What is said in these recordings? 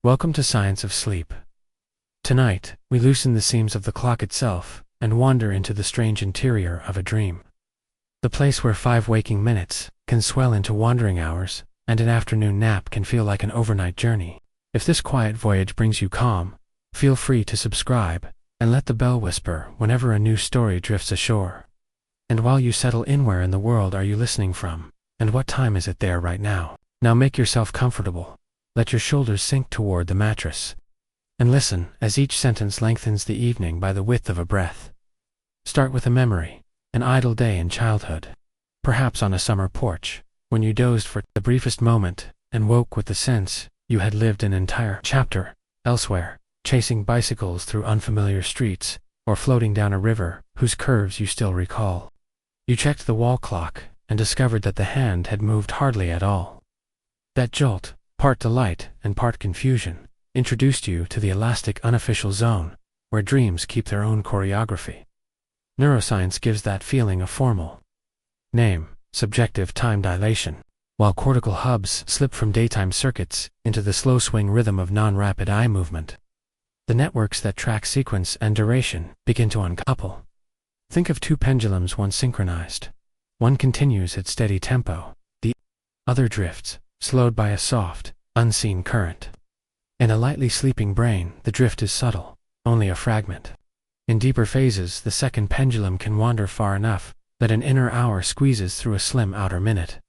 Welcome to Science of Sleep. Tonight, we loosen the seams of the clock itself and wander into the strange interior of a dream. The place where 5 waking minutes can swell into wandering hours, and an afternoon nap can feel like an overnight journey. If this quiet voyage brings you calm, feel free to subscribe and let the bell whisper whenever a new story drifts ashore. And while you settle in, where in the world are you listening from, and what time is it there right now? Now make yourself comfortable. Let your shoulders sink toward the mattress, and listen as each sentence lengthens the evening by the width of a breath. Start with a memory, an idle day in childhood, perhaps on a summer porch, when you dozed for the briefest moment and woke with the sense you had lived an entire chapter elsewhere, chasing bicycles through unfamiliar streets, or floating down a river whose curves you still recall. You checked the wall clock and discovered that the hand had moved hardly at all. That jolt, part delight and part confusion, introduced you to the elastic unofficial zone, where dreams keep their own choreography. Neuroscience gives that feeling a formal name: subjective time dilation, while cortical hubs slip from daytime circuits into the slow swing rhythm of non-rapid eye movement. The networks that track sequence and duration begin to uncouple. Think of 2 pendulums, one synchronized. One continues its steady tempo, the other drifts, slowed by a soft, unseen current. In a lightly sleeping brain, the drift is subtle, only a fragment. In deeper phases, the second pendulum can wander far enough that an inner hour squeezes through a slim outer minute.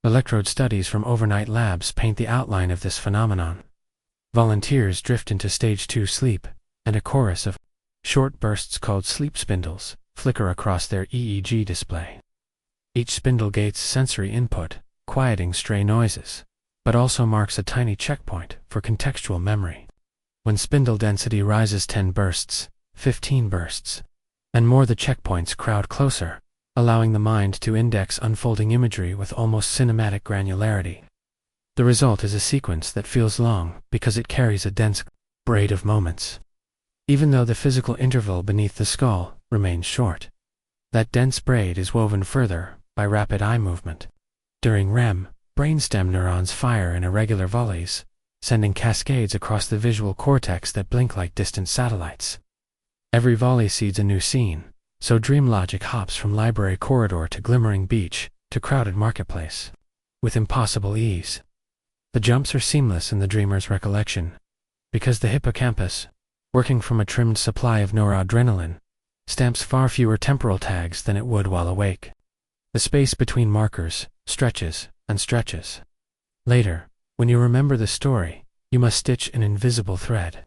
Electrode studies from overnight labs paint the outline of this phenomenon. Volunteers drift into stage 2 sleep, and a chorus of short bursts called sleep spindles flicker across their EEG display. Each spindle gates sensory input, quieting stray noises, but also marks a tiny checkpoint for contextual memory. When spindle density rises 10 bursts, 15 bursts, and more, the checkpoints crowd closer, allowing the mind to index unfolding imagery with almost cinematic granularity. The result is a sequence that feels long because it carries a dense braid of moments, even though the physical interval beneath the skull remains short. That dense braid is woven further by rapid eye movement. During REM, brainstem neurons fire in irregular volleys, sending cascades across the visual cortex that blink like distant satellites. Every volley seeds a new scene, so dream logic hops from library corridor to glimmering beach to crowded marketplace with impossible ease. The jumps are seamless in the dreamer's recollection, because the hippocampus, working from a trimmed supply of noradrenaline, stamps far fewer temporal tags than it would while awake. The space between markers stretches and stretches. Later, when you remember the story, you must stitch an invisible thread,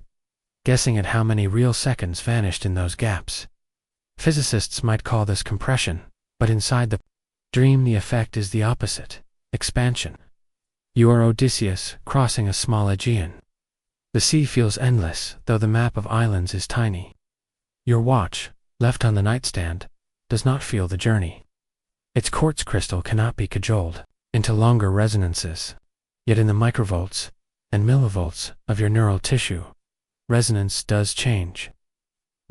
guessing at how many real seconds vanished in those gaps. Physicists might call this compression, but inside the dream the effect is the opposite: expansion. You are Odysseus crossing a small Aegean. The sea feels endless, though the map of islands is tiny. Your watch, left on the nightstand, does not feel the journey. Its quartz crystal cannot be cajoled into longer resonances. Yet in the microvolts and millivolts of your neural tissue, resonance does change.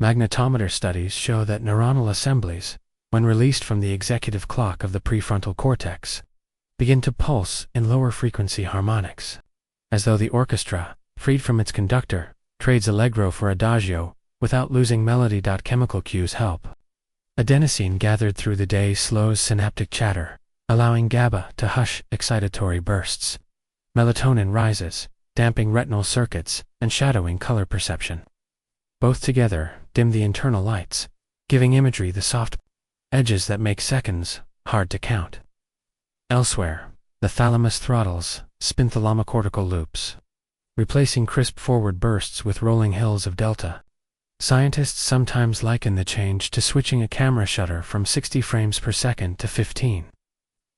Magnetometer studies show that neuronal assemblies, when released from the executive clock of the prefrontal cortex, begin to pulse in lower frequency harmonics, as though the orchestra, freed from its conductor, trades allegro for adagio without losing melody. Chemical cues help. Adenosine gathered through the day slows synaptic chatter, allowing GABA to hush excitatory bursts. Melatonin rises, damping retinal circuits and shadowing color perception. Both together dim the internal lights, giving imagery the soft edges that make seconds hard to count. Elsewhere, the thalamus throttles spinthalamocortical loops, replacing crisp forward bursts with rolling hills of delta. Scientists sometimes liken the change to switching a camera shutter from 60 frames per second to 15.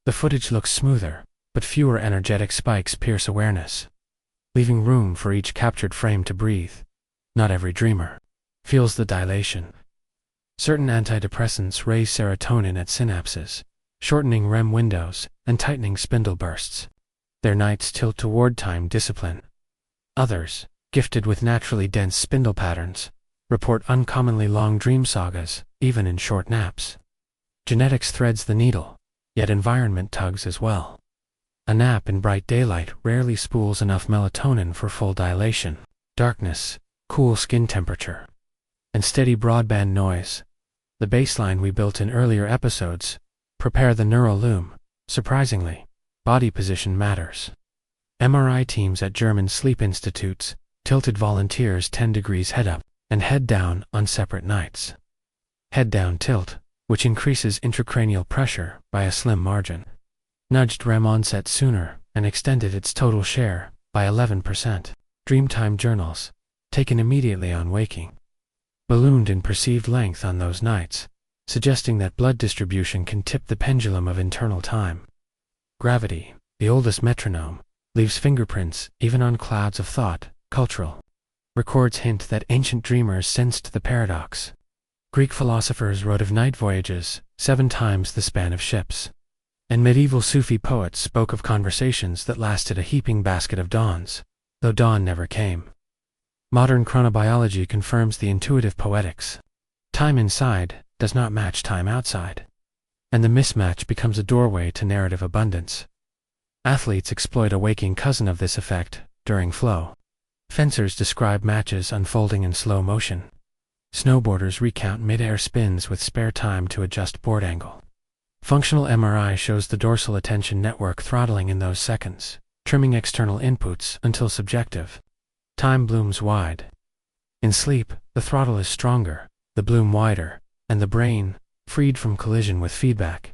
The footage looks smoother, but fewer energetic spikes pierce awareness, leaving room for each captured frame to breathe. Not every dreamer feels the dilation. Certain antidepressants raise serotonin at synapses, shortening REM windows and tightening spindle bursts. Their nights tilt toward time discipline. Others, gifted with naturally dense spindle patterns, report uncommonly long dream sagas, even in short naps. Genetics threads the needle, yet environment tugs as well. A nap in bright daylight rarely spools enough melatonin for full dilation. Darkness, cool skin temperature, and steady broadband noise, the baseline we built in earlier episodes, prepare the neural loom. Surprisingly, body position matters. MRI teams at German sleep institutes tilted volunteers 10 degrees head up and head down on separate nights. Head down tilt, which increases intracranial pressure by a slim margin, nudged REM onset sooner and extended its total share by 11%. Dreamtime journals, taken immediately on waking, ballooned in perceived length on those nights, suggesting that blood distribution can tip the pendulum of internal time. Gravity, the oldest metronome, leaves fingerprints even on clouds of thought. Cultural records hint that ancient dreamers sensed the paradox. Greek philosophers wrote of night voyages 7 times the span of ships, and medieval Sufi poets spoke of conversations that lasted a heaping basket of dawns, though dawn never came. Modern chronobiology confirms the intuitive poetics. Time inside does not match time outside, and the mismatch becomes a doorway to narrative abundance. Athletes exploit a waking cousin of this effect during flow. Fencers describe matches unfolding in slow motion. Snowboarders recount mid-air spins with spare time to adjust board angle. Functional MRI shows the dorsal attention network throttling in those seconds, trimming external inputs until subjective time blooms wide. In sleep, the throttle is stronger, the bloom wider, and the brain, freed from collision with feedback,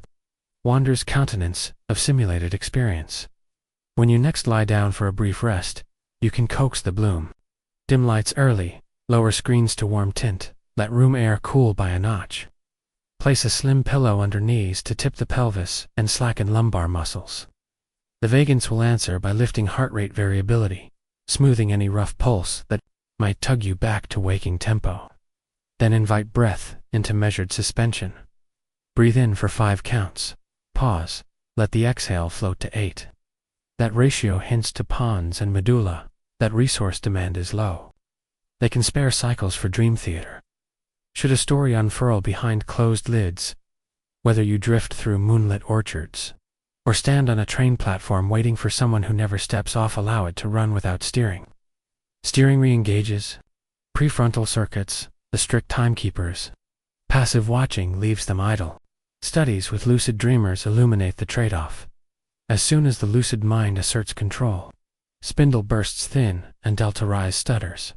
wanders countenance of simulated experience. When you next lie down for a brief rest, you can coax the bloom. Dim lights early, lower screens to warm tint, let room air cool by a notch. Place a slim pillow under knees to tip the pelvis and slacken lumbar muscles. The vagans will answer by lifting heart rate variability, smoothing any rough pulse that might tug you back to waking tempo. Then invite breath into measured suspension. Breathe in for 5 counts. Pause. Let the exhale float to 8. That ratio hints to pons and medulla that resource demand is low. They can spare cycles for dream theater. Should a story unfurl behind closed lids, whether you drift through moonlit orchards or stand on a train platform waiting for someone who never steps off, allow it to run without steering. Steering re-engages prefrontal circuits, the strict timekeepers. Passive watching leaves them idle. Studies with lucid dreamers illuminate the trade-off. As soon as the lucid mind asserts control, spindle bursts thin and delta rise stutters.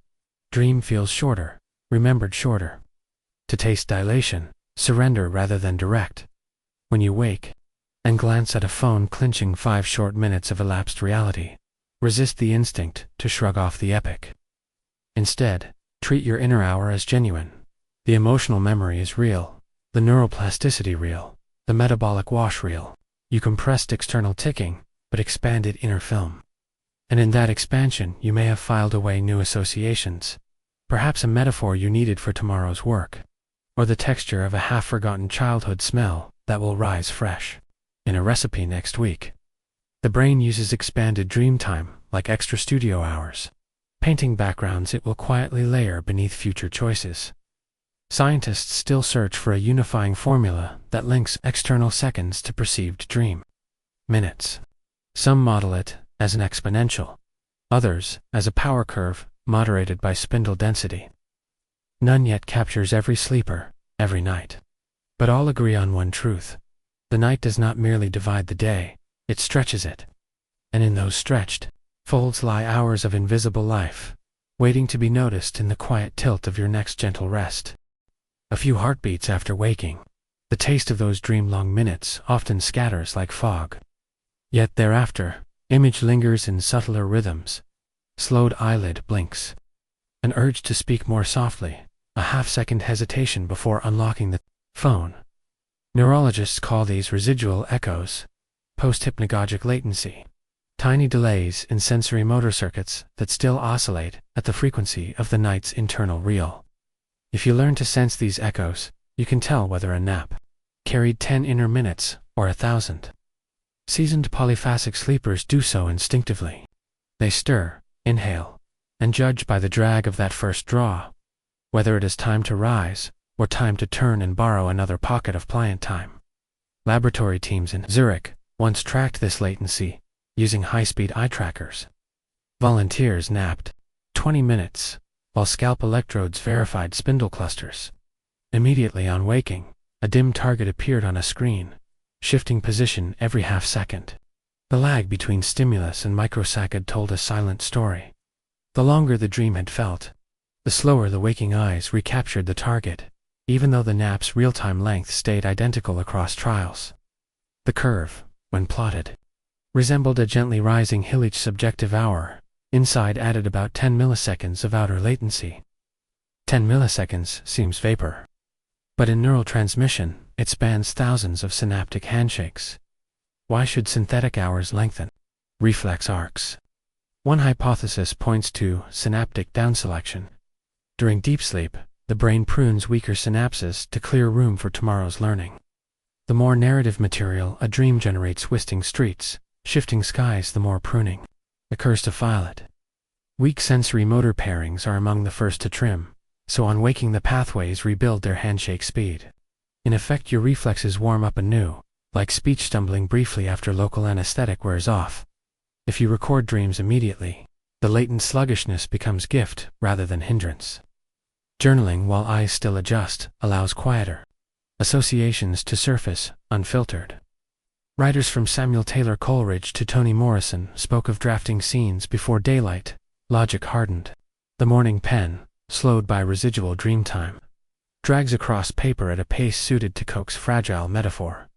Dream feels shorter, remembered shorter. To taste dilation, surrender rather than direct. When you wake and glance at a phone clinching 5 short minutes of elapsed reality, resist the instinct to shrug off the epic. Instead, treat your inner hour as genuine. The emotional memory is real, the neuroplasticity real, the metabolic wash real. You compressed external ticking, but expanded inner film. And in that expansion you may have filed away new associations, perhaps a metaphor you needed for tomorrow's work, or the texture of a half-forgotten childhood smell that will rise fresh in a recipe next week. The brain uses expanded dream time like extra studio hours, painting backgrounds it will quietly layer beneath future choices. Scientists still search for a unifying formula that links external seconds to perceived dream minutes. Some model it as an exponential, others as a power curve moderated by spindle density. None yet captures every sleeper, every night. But all agree on one truth. The night does not merely divide the day, it stretches it. And in those stretched folds lie hours of invisible life, waiting to be noticed in the quiet tilt of your next gentle rest. A few heartbeats after waking, the taste of those dream-long minutes often scatters like fog. Yet thereafter, image lingers in subtler rhythms. Slowed eyelid blinks. An urge to speak more softly, a half-second hesitation before unlocking the phone. Neurologists call these residual echoes, post-hypnagogic latency. Tiny delays in sensory motor circuits that still oscillate at the frequency of the night's internal reel. If you learn to sense these echoes, you can tell whether a nap carried 10 inner minutes or 1,000. Seasoned polyphasic sleepers do so instinctively. They stir, inhale, and judge by the drag of that first draw, whether it is time to rise or time to turn and borrow another pocket of pliant time. Laboratory teams in Zurich once tracked this latency using high-speed eye trackers. Volunteers napped 20 minutes, while scalp electrodes verified spindle clusters. Immediately on waking, a dim target appeared on a screen, shifting position every half second. The lag between stimulus and microsecond told a silent story. The longer the dream had felt, the slower the waking eyes recaptured the target, even though the nap's real-time length stayed identical across trials. The curve, when plotted, resembled a gently rising Hillich subjective hour. Inside added about 10 milliseconds of outer latency. 10 milliseconds seems vapor. But in neural transmission, it spans thousands of synaptic handshakes. Why should synthetic hours lengthen? Reflex arcs. One hypothesis points to synaptic downselection. During deep sleep, the brain prunes weaker synapses to clear room for tomorrow's learning. The more narrative material a dream generates, twisting streets, shifting skies, the more pruning occurs to file it. Weak sensory motor pairings are among the first to trim, so on waking the pathways rebuild their handshake speed. In effect, your reflexes warm up anew, like speech stumbling briefly after local anesthetic wears off. If you record dreams immediately, the latent sluggishness becomes gift rather than hindrance. Journaling while eyes still adjust allows quieter associations to surface, unfiltered. Writers from Samuel Taylor Coleridge to Toni Morrison spoke of drafting scenes before daylight. Logic hardened. The morning pen, slowed by residual dream time, drags across paper at a pace suited to Coke's fragile metaphor.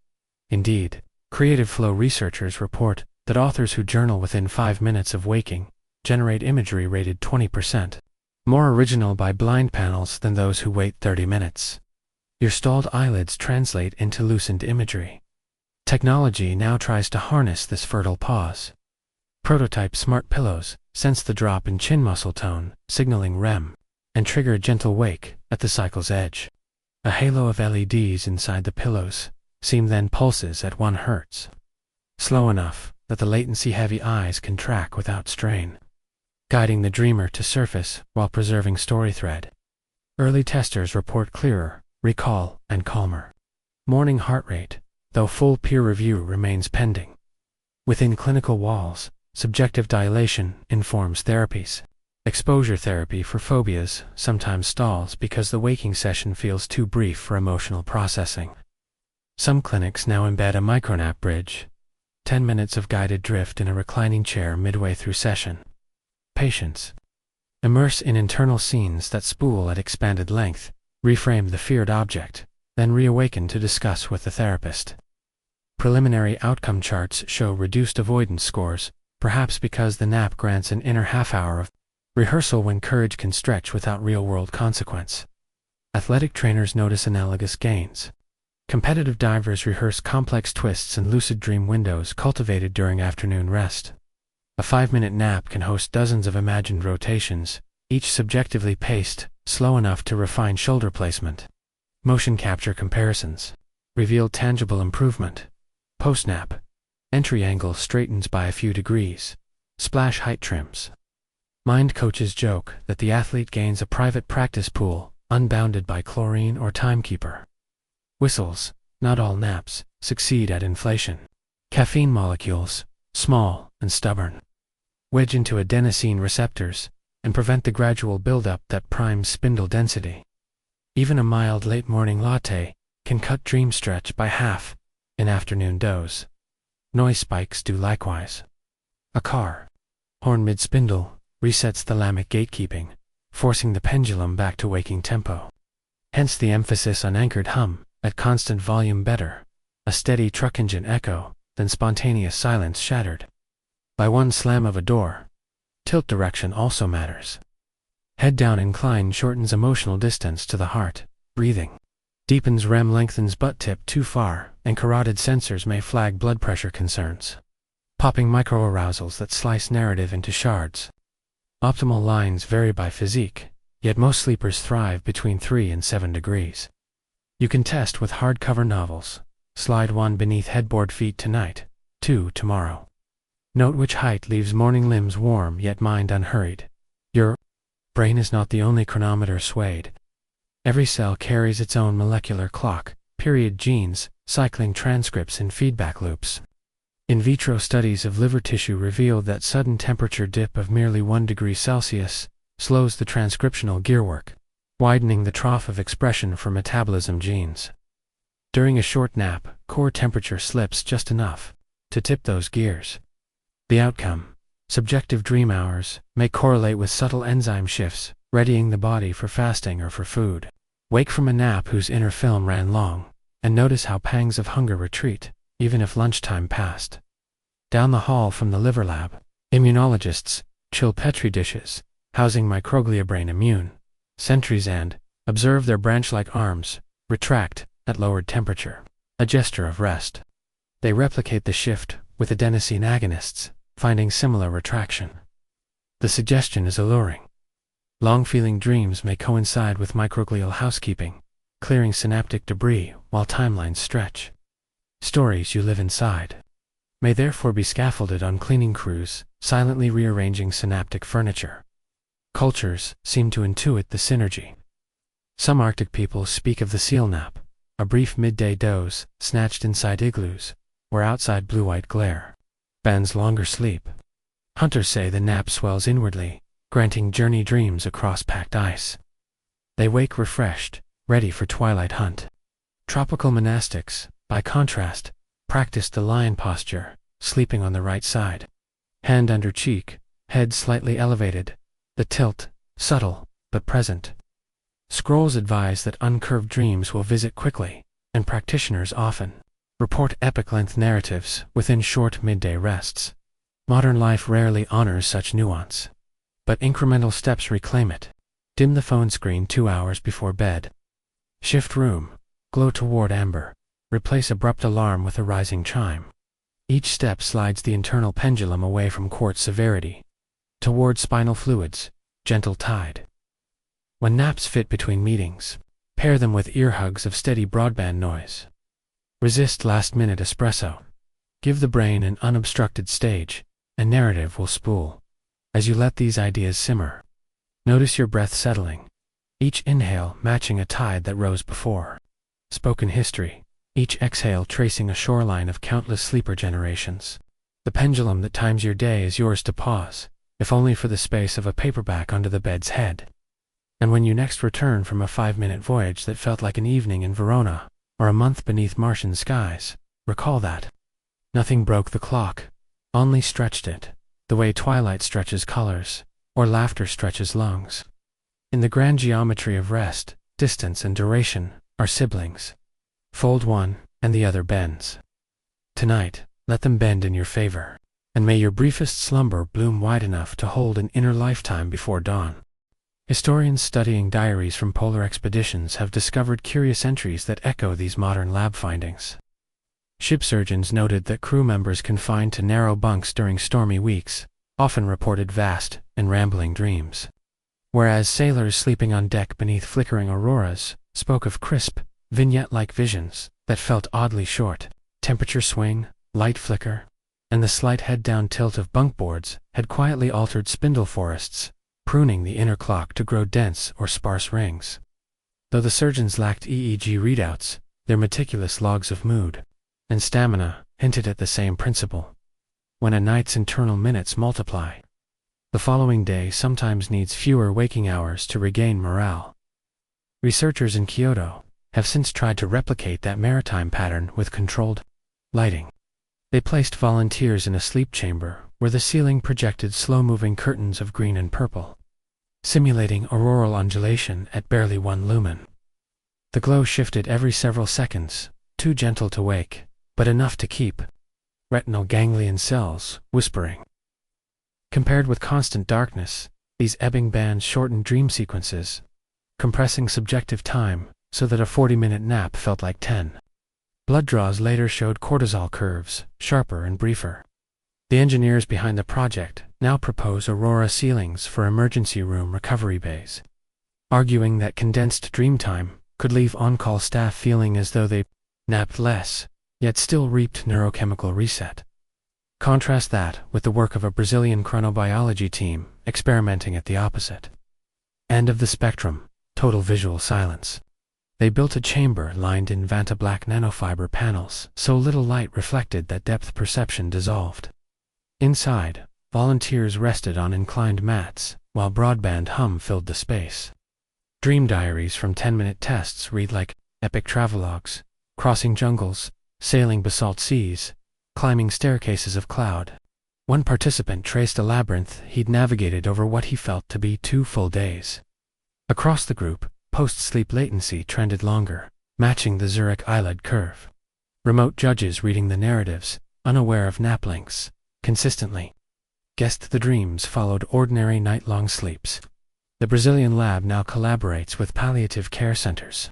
Indeed, creative flow researchers report that authors who journal within 5 minutes of waking generate imagery rated 20% more original by blind panels than those who wait 30 minutes. Your stalled eyelids translate into lucid imagery. Technology now tries to harness this fertile pause. Prototype smart pillows sense the drop in chin muscle tone, signaling REM, and trigger a gentle wake at the cycle's edge. A halo of LEDs inside the pillows seem then pulses at 1 Hz, slow enough that the latency-heavy eyes can track without strain, guiding the dreamer to surface while preserving story thread. Early testers report clearer recall and calmer morning heart rate, though full peer review remains pending. Within clinical walls, subjective dilation informs therapies. Exposure therapy for phobias sometimes stalls because the waking session feels too brief for emotional processing. Some clinics now embed a micronap bridge, 10 minutes of guided drift in a reclining chair midway through session. Patients immerse in internal scenes that spool at expanded length, reframe the feared object, then reawaken to discuss with the therapist. Preliminary outcome charts show reduced avoidance scores, perhaps because the nap grants an inner half-hour of rehearsal when courage can stretch without real-world consequence. Athletic trainers notice analogous gains. Competitive divers rehearse complex twists and lucid dream windows cultivated during afternoon rest. A 5-minute nap can host dozens of imagined rotations, each subjectively paced, slow enough to refine shoulder placement. Motion capture comparisons revealed tangible improvement. Post-nap, entry angle straightens by a few degrees. Splash height trims. Mind coaches joke that the athlete gains a private practice pool, unbounded by chlorine or timekeeper. Whistles, not all naps, succeed at inflation. Caffeine molecules, small and stubborn, wedge into adenosine receptors and prevent the gradual buildup that primes spindle density. Even a mild late-morning latte can cut dream stretch by half in afternoon doze. Noise spikes do likewise. A car horn mid-spindle resets thalamic gatekeeping, forcing the pendulum back to waking tempo. Hence the emphasis on anchored hum, at constant volume better, a steady truck engine echo, than spontaneous silence shattered by one slam of a door. Tilt direction also matters. Head-down incline shortens emotional distance to the heart. Breathing deepens REM, lengthens butt tip too far, and carotid sensors may flag blood pressure concerns. Popping microarousals that slice narrative into shards. Optimal lines vary by physique, yet most sleepers thrive between 3 and 7 degrees. You can test with hardcover novels. Slide 1 beneath headboard, feet tonight, 2 tomorrow. Note which height leaves morning limbs warm yet mind unhurried. Your brain is not the only chronometer swayed. Every cell carries its own molecular clock, period genes, cycling transcripts in feedback loops. In vitro studies of liver tissue revealed that sudden temperature dip of merely 1 degree Celsius slows the transcriptional gearwork, widening the trough of expression for metabolism genes. During a short nap, core temperature slips just enough to tip those gears. The outcome: subjective dream hours may correlate with subtle enzyme shifts, readying the body for fasting or for food. Wake from a nap whose inner film ran long, and notice how pangs of hunger retreat, even if lunchtime passed. Down the hall from the liver lab, immunologists chill Petri dishes, housing microglia brain immune sentries, and observe their branch-like arms retract at lowered temperature, a gesture of rest. They replicate the shift with adenosine agonists, finding similar retraction. The suggestion is alluring. Long-feeling dreams may coincide with microglial housekeeping, clearing synaptic debris while timelines stretch. Stories you live inside may therefore be scaffolded on cleaning crews, silently rearranging synaptic furniture. Cultures seem to intuit the synergy. Some Arctic peoples speak of the seal nap, a brief midday doze snatched inside igloos, where outside blue-white glare bends longer sleep. Hunters say the nap swells inwardly, granting journey dreams across packed ice. They wake refreshed, ready for twilight hunt. Tropical monastics, by contrast, practice the lion posture, sleeping on the right side. Hand under cheek, head slightly elevated, the tilt subtle but present. Scrolls advise that uncurved dreams will visit quickly, and practitioners often report epic-length narratives within short midday rests. Modern life rarely honors such nuance, but incremental steps reclaim it. Dim the phone screen 2 hours before bed. Shift room, glow toward amber. Replace abrupt alarm with a rising chime. Each step slides the internal pendulum away from quartz severity toward spinal fluids, gentle tide. When naps fit between meetings, pair them with ear hugs of steady broadband noise. Resist last-minute espresso. Give the brain an unobstructed stage, and narrative will spool. As you let these ideas simmer, notice your breath settling, each inhale matching a tide that rose before. Spoken history, each exhale tracing a shoreline of countless sleeper generations. The pendulum that times your day is yours to pause, if only for the space of a paperback under the bed's head. And when you next return from a 5-minute voyage that felt like an evening in Verona, or a month beneath Martian skies, recall that nothing broke the clock, only stretched it, the way twilight stretches colors, or laughter stretches lungs. In the grand geometry of rest, distance and duration are siblings. Fold one, and the other bends. Tonight, let them bend in your favor, and may your briefest slumber bloom wide enough to hold an inner lifetime before dawn. Historians studying diaries from polar expeditions have discovered curious entries that echo these modern lab findings. Ship surgeons noted that crew members confined to narrow bunks during stormy weeks often reported vast and rambling dreams, whereas sailors sleeping on deck beneath flickering auroras spoke of crisp, vignette-like visions that felt oddly short. Temperature swing, light flicker, and the slight head-down tilt of bunk boards had quietly altered spindle forests, pruning the inner clock to grow dense or sparse rings. Though the surgeons lacked EEG readouts, their meticulous logs of mood and stamina hinted at the same principle. When a night's internal minutes multiply, the following day sometimes needs fewer waking hours to regain morale. Researchers in Kyoto have since tried to replicate that maritime pattern with controlled lighting. They placed volunteers in a sleep chamber where the ceiling projected slow-moving curtains of green and purple, simulating auroral undulation at barely 1 lumen. The glow shifted every several seconds, too gentle to wake, but enough to keep retinal ganglion cells whispering. Compared with constant darkness, these ebbing bands shortened dream sequences, compressing subjective time so that a 40-minute nap felt like 10. Blood draws later showed cortisol curves, sharper and briefer. The engineers behind the project now propose aurora ceilings for emergency room recovery bays, arguing that condensed dream time could leave on-call staff feeling as though they napped less, yet still reaped neurochemical reset. Contrast that with the work of a Brazilian chronobiology team experimenting at the opposite end of the spectrum, total visual silence. They built a chamber lined in Vanta black nanofiber panels, so little light reflected that depth perception dissolved. Inside, volunteers rested on inclined mats, while broadband hum filled the space. Dream diaries from 10-minute tests read like epic travelogues, crossing jungles, sailing basalt seas, climbing staircases of cloud. One participant traced a labyrinth he'd navigated over what he felt to be 2 full days. Across the group, post-sleep latency trended longer, matching the Zurich eyelid curve. Remote judges reading the narratives, unaware of nap lengths, consistently guessed the dreams followed ordinary night-long sleeps. The Brazilian lab now collaborates with palliative care centers,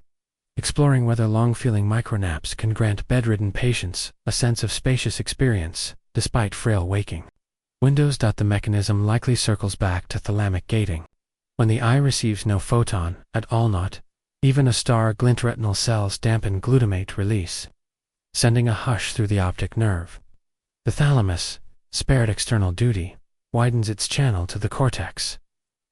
exploring whether long-feeling micronaps can grant bedridden patients a sense of spacious experience, despite frail waking. Windows. The mechanism likely circles back to thalamic gating. When the eye receives no photon, at all not, even a star glint, retinal cells dampen glutamate release, sending a hush through the optic nerve. The thalamus, spared external duty, widens its channel to the cortex,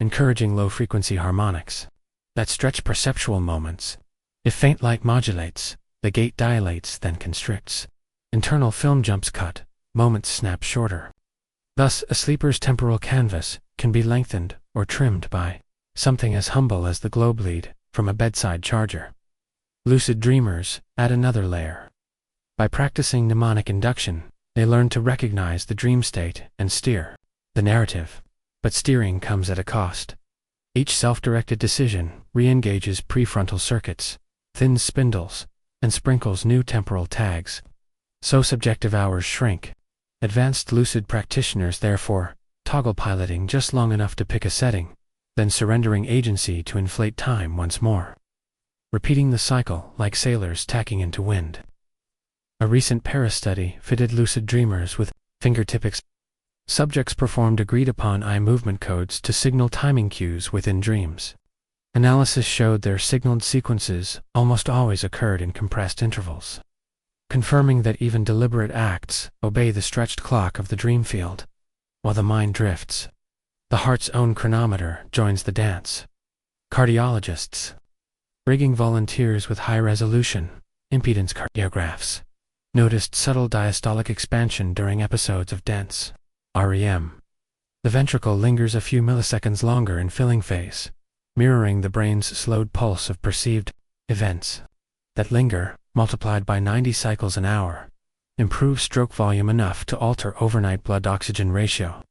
encouraging low-frequency harmonics that stretch perceptual moments. If faint light modulates, the gate dilates then constricts. Internal film jumps cut, moments snap shorter. Thus, a sleeper's temporal canvas can be lengthened or trimmed by something as humble as the globe lead from a bedside charger. Lucid dreamers add another layer. By practicing mnemonic induction, they learn to recognize the dream state and steer the narrative. But steering comes at a cost. Each self-directed decision re-engages prefrontal circuits, thins spindles, and sprinkles new temporal tags. So subjective hours shrink. Advanced lucid practitioners therefore toggle piloting just long enough to pick a setting, then surrendering agency to inflate time once more, repeating the cycle like sailors tacking into wind. A recent Paris study fitted lucid dreamers with fingertip subjects performed agreed-upon eye movement codes to signal timing cues within dreams. Analysis showed their signaled sequences almost always occurred in compressed intervals, confirming that even deliberate acts obey the stretched clock of the dream field. While the mind drifts, the heart's own chronometer joins the dance. Cardiologists, rigging volunteers with high-resolution impedance cardiographs, noticed subtle diastolic expansion during episodes of dense REM. The ventricle lingers a few milliseconds longer in filling phase, mirroring the brain's slowed pulse of perceived events. That linger, multiplied by 90 cycles an hour, improves stroke volume enough to alter overnight blood-oxygen ratio.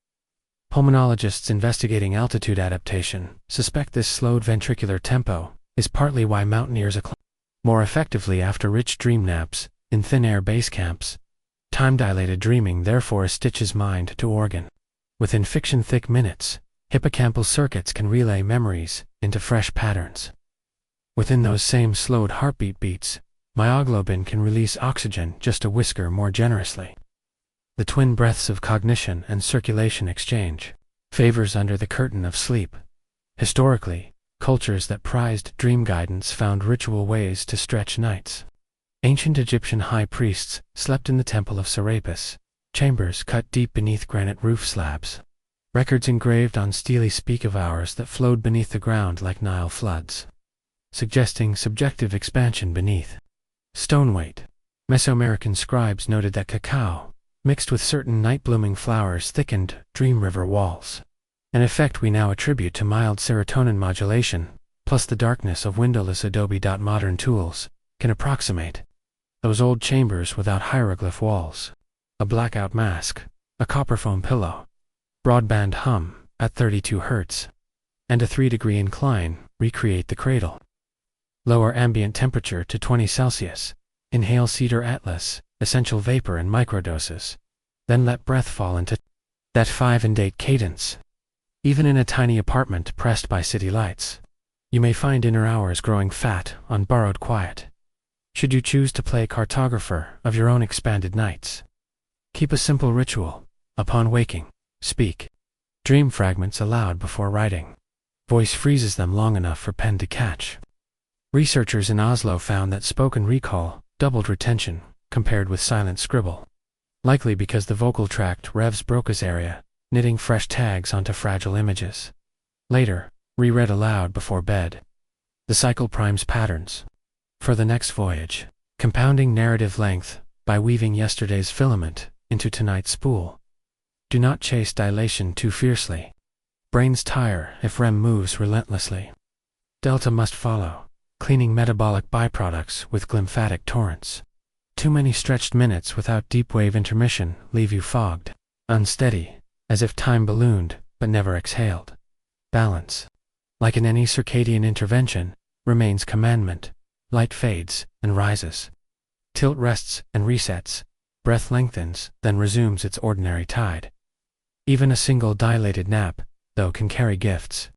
Pulmonologists investigating altitude adaptation suspect this slowed ventricular tempo is partly why mountaineers acclimate more effectively after rich dream naps in thin-air base camps. Time-dilated dreaming therefore stitches mind to organ. Within fiction-thick minutes, hippocampal circuits can relay memories into fresh patterns. Within those same slowed heartbeat beats, myoglobin can release oxygen just a whisker more generously. The twin breaths of cognition and circulation exchange favors under the curtain of sleep. Historically, cultures that prized dream guidance found ritual ways to stretch nights. Ancient Egyptian high priests slept in the temple of Serapis, chambers cut deep beneath granite roof slabs. Records engraved on steely speak of hours that flowed beneath the ground like Nile floods, suggesting subjective expansion beneath. Stone weight. Mesoamerican scribes noted that cacao, mixed with certain night-blooming flowers, thickened dream river walls, an effect we now attribute to mild serotonin modulation, plus the darkness of windowless Adobe. Modern tools can approximate those old chambers without hieroglyph walls. A blackout mask, a copper foam pillow, broadband hum at 32 Hz, and a 3-degree incline recreate the cradle. Lower ambient temperature to 20 Celsius, inhale cedar atlas, essential vapor in microdoses, then let breath fall into that 5-and-8 cadence. Even in a tiny apartment pressed by city lights, you may find inner hours growing fat on borrowed quiet. Should you choose to play cartographer of your own expanded nights, keep a simple ritual. Upon waking, speak dream fragments aloud before writing. Voice freezes them long enough for pen to catch. Researchers in Oslo found that spoken recall doubled retention compared with silent scribble, likely because the vocal tract revs Broca's area, knitting fresh tags onto fragile images. Later, reread aloud before bed. The cycle primes patterns. for the next voyage, compounding narrative length by weaving yesterday's filament into tonight's spool. Do not chase dilation too fiercely. Brains tire if REM moves relentlessly. Delta must follow, cleaning metabolic byproducts with glymphatic torrents. Too many stretched minutes without deep wave intermission leave you fogged, unsteady, as if time ballooned but never exhaled. Balance, like in any circadian intervention, remains commandment. Light fades and rises. Tilt rests and resets. Breath lengthens, then resumes its ordinary tide. Even a single dilated nap, though, can carry gifts.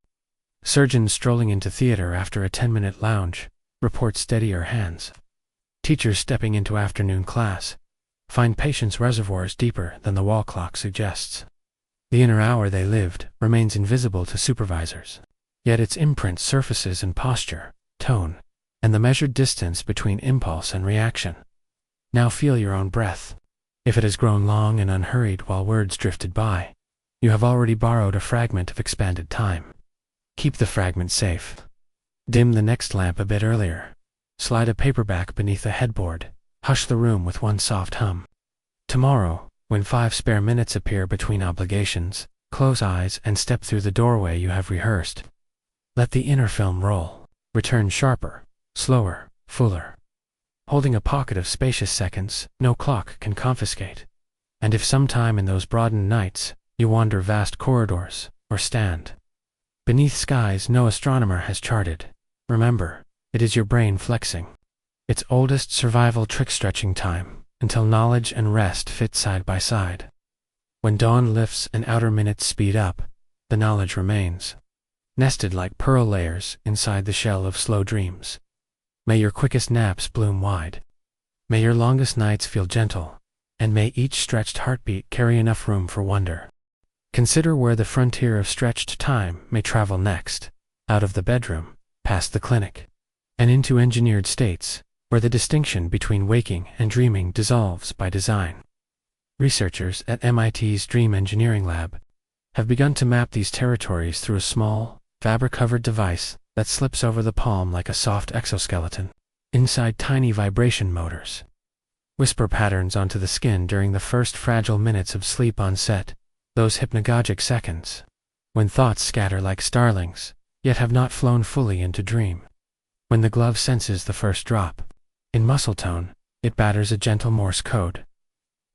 Surgeons strolling into theater after a 10-minute lounge report steadier hands. Teachers stepping into afternoon class find patients' reservoirs deeper than the wall clock suggests. The inner hour they lived remains invisible to supervisors, yet its imprint surfaces in posture, tone, and the measured distance between impulse and reaction. Now feel your own breath. If it has grown long and unhurried while words drifted by, you have already borrowed a fragment of expanded time. Keep the fragment safe. Dim the next lamp a bit earlier. Slide a paperback beneath the headboard. Hush the room with one soft hum. Tomorrow, when 5 spare minutes appear between obligations, close eyes and step through the doorway you have rehearsed. Let the inner film roll. Return sharper, slower, fuller. Holding a pocket of spacious seconds no clock can confiscate. And if sometime in those broadened nights you wander vast corridors, or stand beneath skies no astronomer has charted, remember, it is your brain flexing its oldest survival trick-stretching time, until knowledge and rest fit side by side. When dawn lifts and outer minutes speed up, the knowledge remains, nested like pearl layers inside the shell of slow dreams. May your quickest naps bloom wide. May your longest nights feel gentle, and may each stretched heartbeat carry enough room for wonder. Consider where the frontier of stretched time may travel next, out of the bedroom, past the clinic, and into engineered states, where the distinction between waking and dreaming dissolves by design. Researchers at MIT's Dream Engineering Lab have begun to map these territories through a small, fabric-covered device that slips over the palm like a soft exoskeleton. Inside tiny vibration motors whisper patterns onto the skin during the first fragile minutes of sleep on set, those hypnagogic seconds, when thoughts scatter like starlings, yet have not flown fully into dream. When the glove senses the first drop, in muscle tone, it batters a gentle Morse code.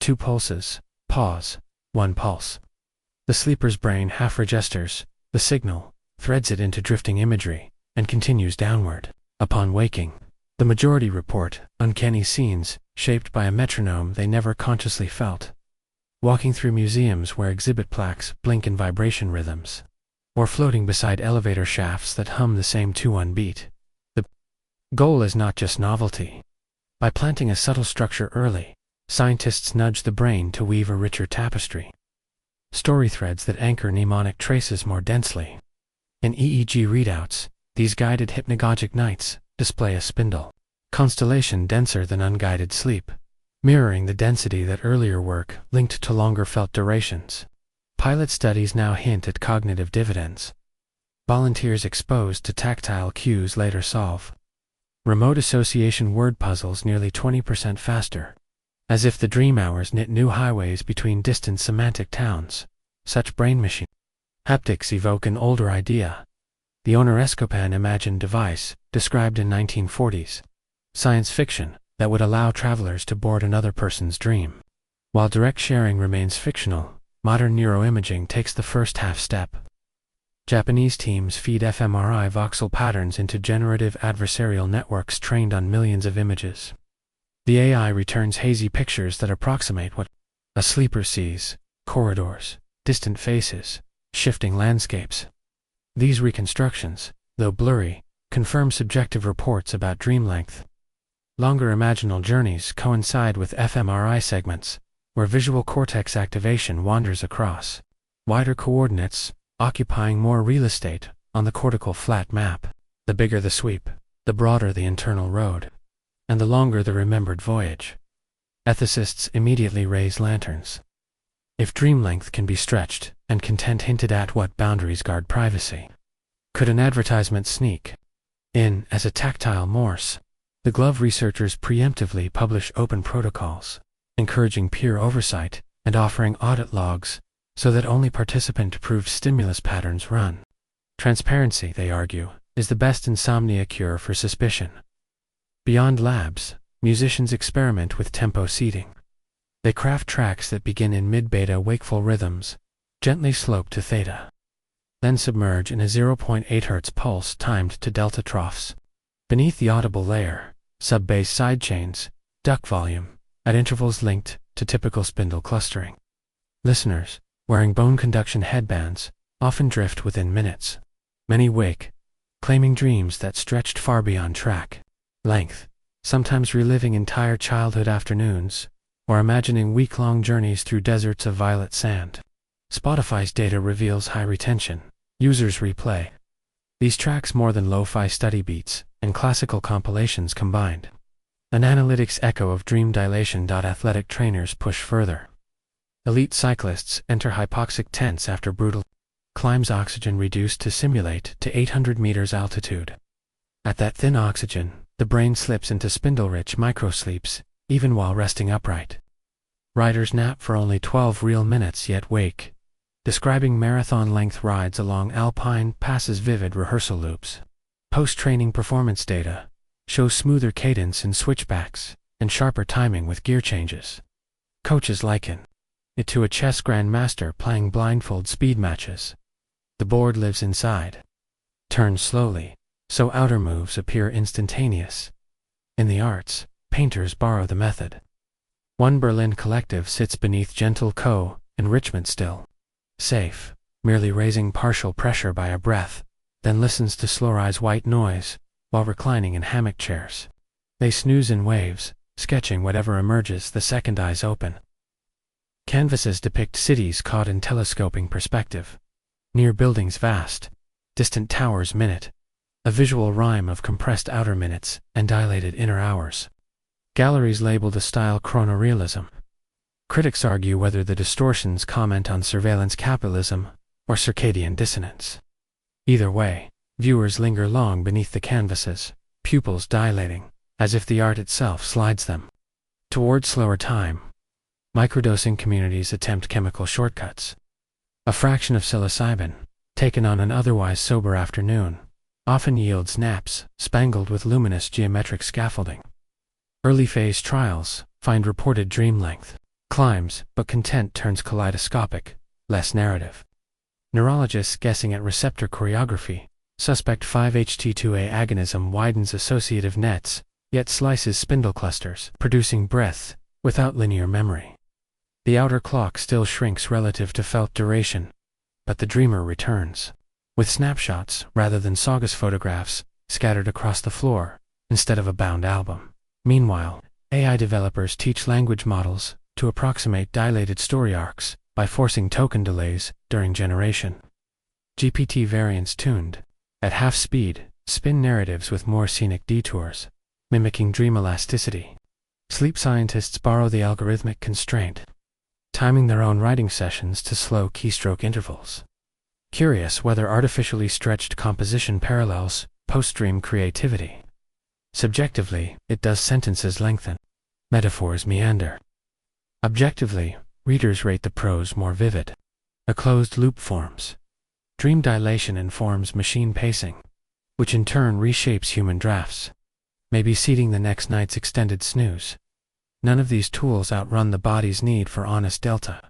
2 pulses, pause, 1 pulse. The sleeper's brain half registers the signal, threads it into drifting imagery, and continues downward. Upon waking, the majority report uncanny scenes shaped by a metronome they never consciously felt. Walking through museums where exhibit plaques blink in vibration rhythms, or floating beside elevator shafts that hum the same 2-1 beat. The goal is not just novelty. By planting a subtle structure early, scientists nudge the brain to weave a richer tapestry. Story threads that anchor mnemonic traces more densely. In EEG readouts, these guided hypnagogic nights display a spindle constellation denser than unguided sleep, mirroring the density that earlier work linked to longer felt durations. Pilot studies now hint at cognitive dividends. Volunteers exposed to tactile cues later solve remote association word puzzles nearly 20% faster, as if the dream hours knit new highways between distant semantic towns. Such brain-machine haptics evoke an older idea, the Owner-Escopan imagined device described in 1940s science fiction that would allow travelers to board another person's dream. While direct sharing remains fictional, modern neuroimaging takes the first half step. Japanese teams feed fMRI voxel patterns into generative adversarial networks trained on millions of images. The AI returns hazy pictures that approximate what a sleeper sees: corridors, distant faces, shifting landscapes. These reconstructions, though blurry, confirm subjective reports about dream length. Longer imaginal journeys coincide with fMRI segments, where visual cortex activation wanders across wider coordinates, occupying more real estate on the cortical flat map. The bigger the sweep, the broader the internal road, and the longer the remembered voyage. Ethicists immediately raise lanterns. If dream length can be stretched, and content hinted at, what boundaries guard privacy? Could an advertisement sneak in as a tactile Morse The glove researchers preemptively publish open protocols, encouraging peer oversight and offering audit logs so that only participant-approved stimulus patterns run. Transparency, they argue, is the best insomnia cure for suspicion. Beyond labs, musicians experiment with tempo seeding. They craft tracks that begin in mid-beta wakeful rhythms, gently slope to theta, then submerge in a 0.8 Hz pulse timed to delta troughs. Beneath the audible layer, sub-bass sidechains, duck volume, at intervals linked to typical spindle clustering. Listeners, wearing bone conduction headbands, often drift within minutes. Many wake, claiming dreams that stretched far beyond track length, sometimes reliving entire childhood afternoons, or imagining week-long journeys through deserts of violet sand. Spotify's data reveals high retention. Users replay these tracks more than lo-fi study beats and classical compilations combined. An analytics echo of dream dilation. Athletic trainers push further. Elite cyclists enter hypoxic tense after brutal climbs, oxygen reduced to simulate to 800 meters altitude. At that thin oxygen, the brain slips into spindle-rich microsleeps, even while resting upright. Riders nap for only 12 real minutes yet wake, describing marathon-length rides along alpine passes, vivid rehearsal loops. Post-training performance data shows smoother cadence in switchbacks and sharper timing with gear changes. Coaches liken it to a chess grandmaster playing blindfold speed matches. The board lives inside, turns slowly, so outer moves appear instantaneous. In the arts, painters borrow the method. One Berlin collective sits beneath gentle enrichment still, safe, merely raising partial pressure by a breath, then listens to Slori's white noise while reclining in hammock chairs. They snooze in waves, sketching whatever emerges the second eyes open. Canvases depict cities caught in telescoping perspective. Near buildings vast, distant towers minute, a visual rhyme of compressed outer minutes and dilated inner hours. Galleries label the style chronorealism. Critics argue whether the distortions comment on surveillance capitalism or circadian dissonance. Either way, viewers linger long beneath the canvases, pupils dilating, as if the art itself slides them toward slower time. Microdosing communities attempt chemical shortcuts. A fraction of psilocybin, taken on an otherwise sober afternoon, often yields naps spangled with luminous geometric scaffolding. Early phase trials find reported dream length climbs, but content turns kaleidoscopic, less narrative. Neurologists guessing at receptor choreography suspect 5-HT2A agonism widens associative nets, yet slices spindle clusters, producing breadth without linear memory. The outer clock still shrinks relative to felt duration, but the dreamer returns, with snapshots rather than Saugus photographs scattered across the floor instead of a bound album. Meanwhile, AI developers teach language models to approximate dilated story arcs by forcing token delays during generation. GPT variants tuned at half speed spin narratives with more scenic detours, mimicking dream elasticity. Sleep scientists borrow the algorithmic constraint, timing their own writing sessions to slow keystroke intervals. Curious whether artificially stretched composition parallels post-dream creativity. Subjectively, it does. Sentences lengthen, metaphors meander. Objectively, readers rate the prose more vivid. A closed loop forms. Dream dilation informs machine pacing, which in turn reshapes human drafts, maybe seeding the next night's extended snooze. None of these tools outrun the body's need for honest delta.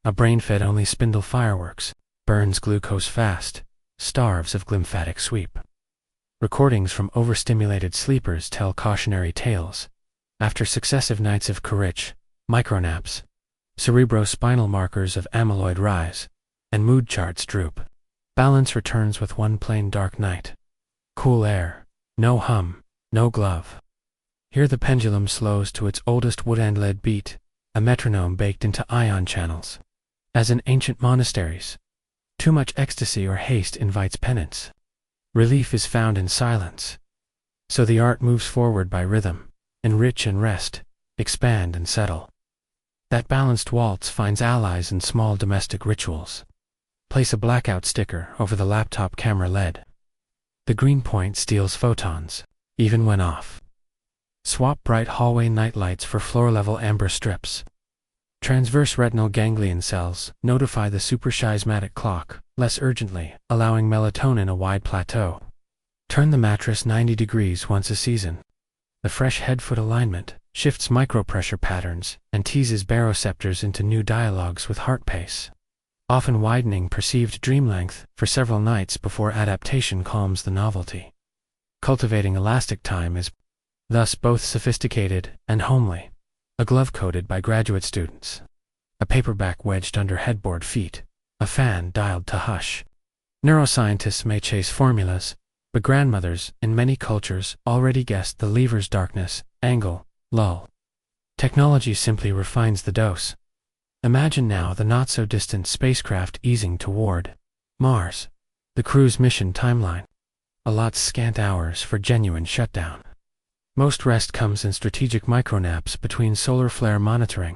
A brain fed only spindle fireworks burns glucose fast, starves of glymphatic sweep. Recordings from overstimulated sleepers tell cautionary tales. After successive nights of courage, micronaps, cerebrospinal markers of amyloid rise, and mood charts droop. Balance returns with one plain dark night. Cool air, no hum, no glove. Here the pendulum slows to its oldest wood-and-lead beat, a metronome baked into ion channels. As in ancient monasteries, too much ecstasy or haste invites penance. Relief is found in silence. So the art moves forward by rhythm, enrich and rest, expand and settle. That balanced waltz finds allies in small domestic rituals. Place a blackout sticker over the laptop camera LED. The green point steals photons, even when off. Swap bright hallway nightlights for floor-level amber strips. Transverse retinal ganglion cells notify the suprachiasmatic clock less urgently, allowing melatonin a wide plateau. Turn the mattress 90 degrees once a season. The fresh head-foot alignment shifts micropressure patterns and teases baroreceptors into new dialogues with heart pace, often widening perceived dream length for several nights before adaptation calms the novelty. Cultivating elastic time is thus both sophisticated and homely. A glove coated by graduate students, a paperback wedged under headboard feet, a fan dialed to hush. Neuroscientists may chase formulas, but grandmothers in many cultures already guessed the lever's darkness, angle, lull. Technology simply refines the dose. Imagine now the not-so-distant spacecraft easing toward Mars. The crew's mission timeline allots scant hours for genuine shutdown. Most rest comes in strategic micronaps between solar flare monitoring,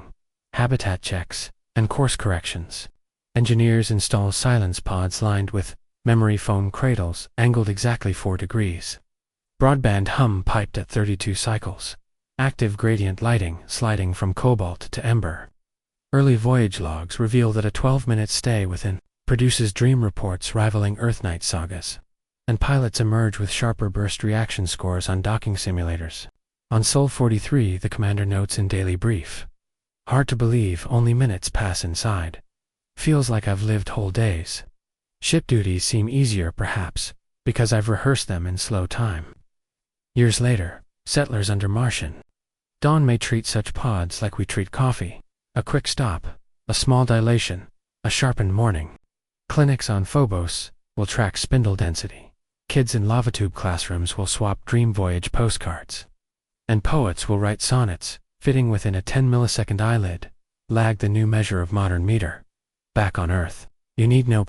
habitat checks, and course corrections. Engineers install silence pods lined with memory foam cradles angled exactly 4 degrees. Broadband hum piped at 32 cycles. Active gradient lighting sliding from cobalt to ember. Early voyage logs reveal that a 12-minute stay within produces dream reports rivaling Earth-night sagas, and pilots emerge with sharper burst reaction scores on docking simulators. On Sol 43, the commander notes in daily brief, "Hard to believe only minutes pass inside. Feels like I've lived whole days. Ship duties seem easier perhaps, because I've rehearsed them in slow time." Years later, settlers under Martian dawn may treat such pods like we treat coffee. A quick stop, a small dilation, a sharpened morning. Clinics on Phobos will track spindle density. Kids in lava-tube classrooms will swap dream voyage postcards. And poets will write sonnets, fitting within a 10-millisecond eyelid, lag the new measure of modern meter. Back on Earth, you need no